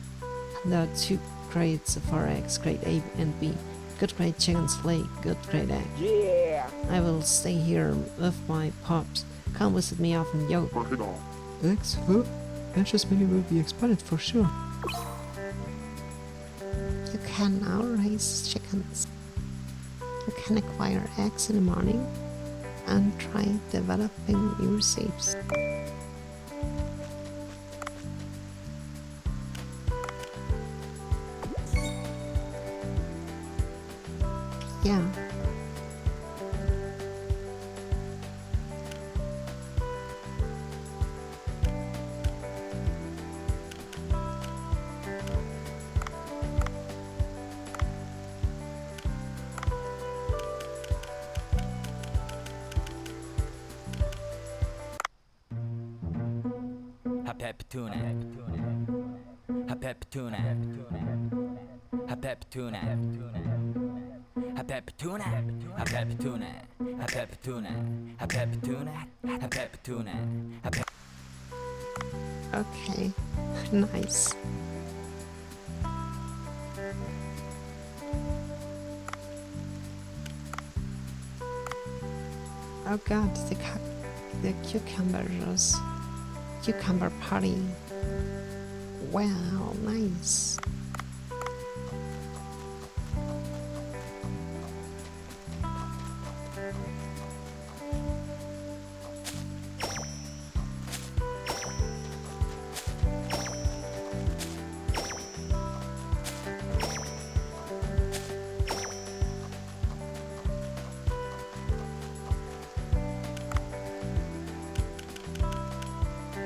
There are 2 grades for eggs, grade A and B. Good grade chickens lay good grade egg. Yeah. I will stay here with my pops. Come visit me often, yo. Eggs, huh? Ranchers Millie will be expanded for sure. You can now raise chickens. You can acquire eggs in the morning and try developing new recipes. Yeah. A pep tuna. A pep tuna. A pep tuna. A pep tuna. A pep tuna. A pep tuna. A pep tuna. A pep tuna. A pep. Okay, nice. Oh god, the cucumber party. Wow, nice.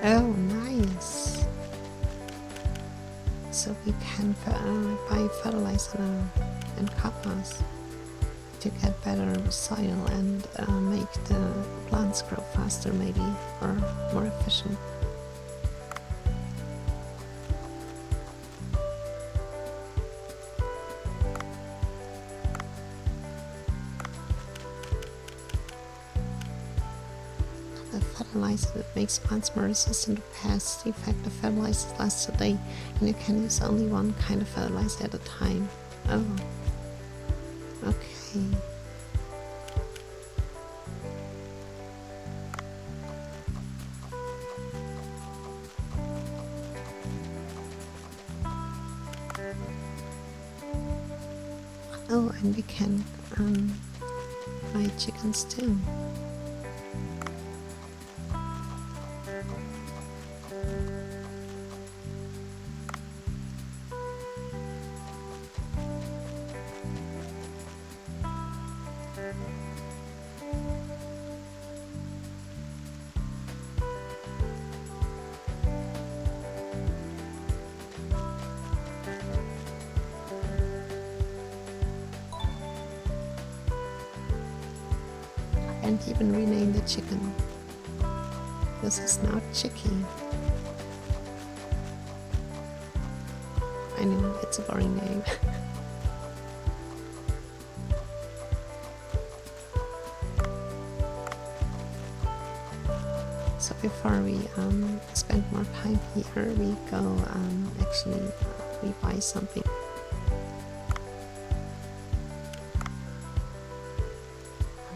Oh, nice. So we can buy fertilizer and compost to get better soil and make the plants grow faster maybe, or more efficient. The fertilizer that makes plants more resistant to pests. The effective fertilizer lasts a day, and you can use only one kind of fertilizer at a time. Oh, okay. Oh, and we can buy chickens too. And even rename the chicken. This is now Chicky. I know, it's a boring name. So before we spend more time here, we go we buy something.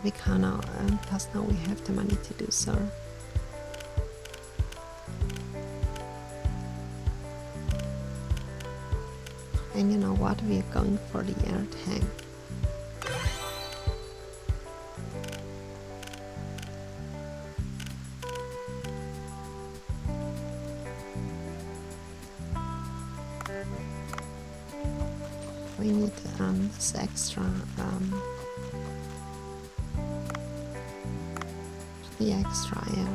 We cannot, plus now we have the money to do so. And you know what, we are going for the air tank. We need this extra the extra air.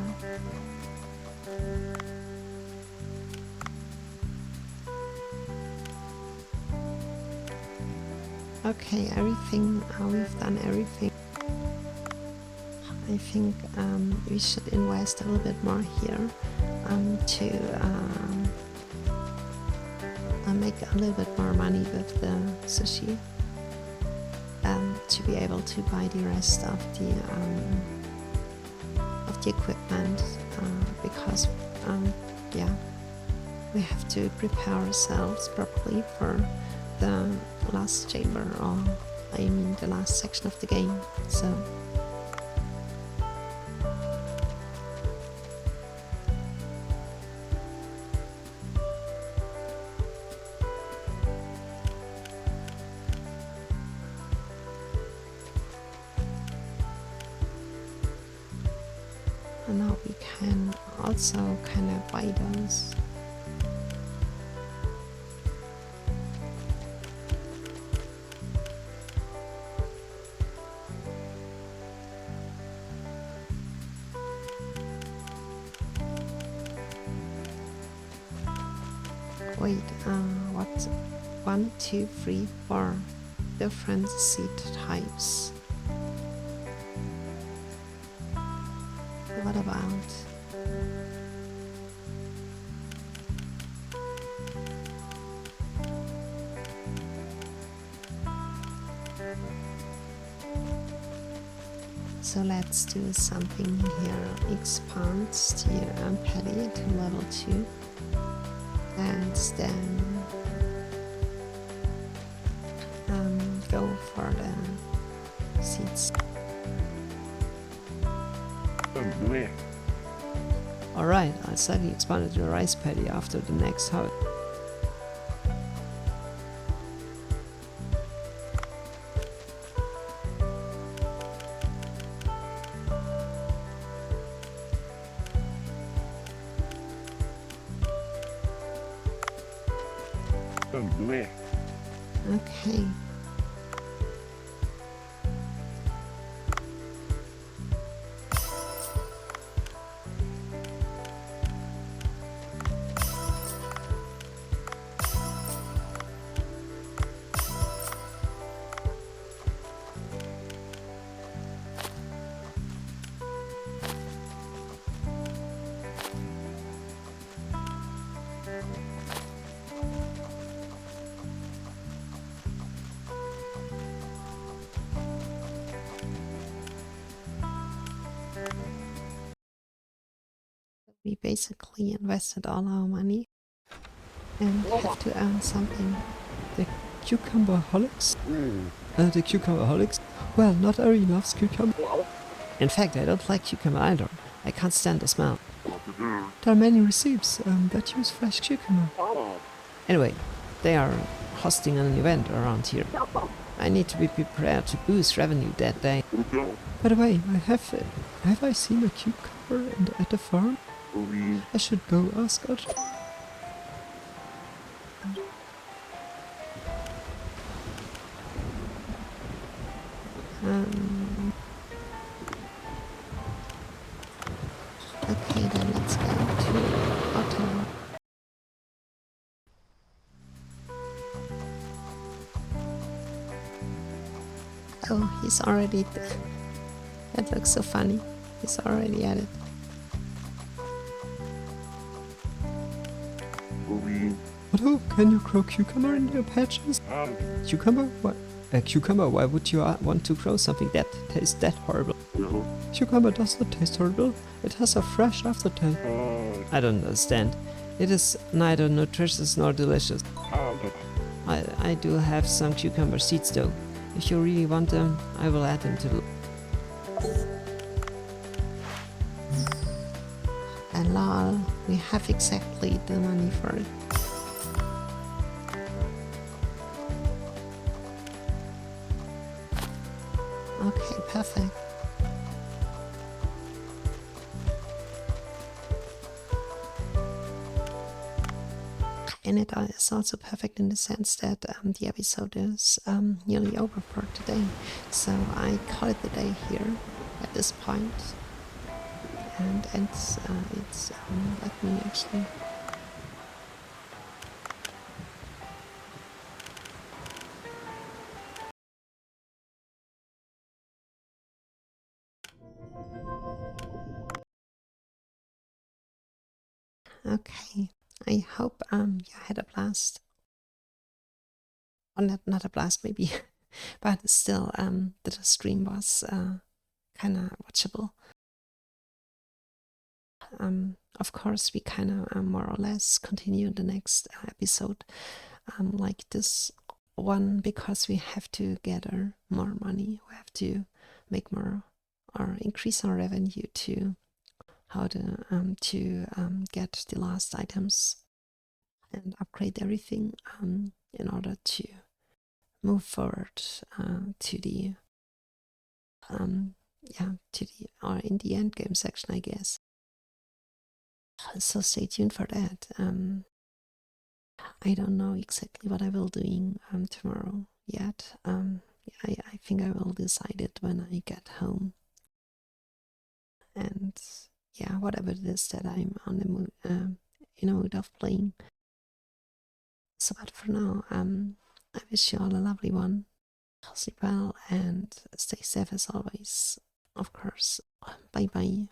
Okay, everything, we've done everything. I think we should invest a little bit more here to make a little bit more money with the sushi, to be able to buy the rest of the equipment, because yeah, we have to prepare ourselves properly for the last chamber, or I mean the last section of the game. So and now we can also kind of buy those. Wait, what? 1, 2, 3, 4 different seed types. What about So let's do something here. Expand steer and paddy to level 2. And then go for the seeds. Alright, I slightly expanded the rice paddy after the next house. Okay. We basically invested all our money and have to earn something. Cucumberholics? The cucumberholics? Well, not every loves cucumber. In fact, I don't like cucumber either. I can't stand the smell. There are many recipes that use fresh cucumber. Anyway, they are hosting an event around here. I need to be prepared to boost revenue that day. By the way, have I seen a cucumber at the farm? I should go ask her. Okay, then let's go to Otto. Oh, he's already that looks so funny. He's already at it. Otto, can you grow cucumber in your patches? Cucumber? What? Cucumber, why would you want to grow something that tastes that horrible? Cucumber does not taste horrible. It has a fresh aftertaste. I don't understand. It is neither nutritious nor delicious. I do have some cucumber seeds though. If you really want them, I will add them to the... And lol, we have exactly the money for it. Okay, perfect. And it is also perfect in the sense that the episode is nearly over for today. So I call it the day here at this point. And let me actually... Okay, I hope you had a blast. Or not a blast maybe, but still the stream was kinda watchable. Of course we kinda more or less continue the next episode like this one, because we have to gather more money. We have to make more or increase our revenue to get the last items and upgrade everything in order to move forward to the or in the end game section, I guess. So stay tuned for that. I don't know exactly what I will doing tomorrow yet. I think I will decide it when I get home. And yeah, whatever it is that I'm on the mood, in a mood of playing. So, but for now, I wish you all a lovely one. Sleep well and stay safe as always. Of course. Bye bye.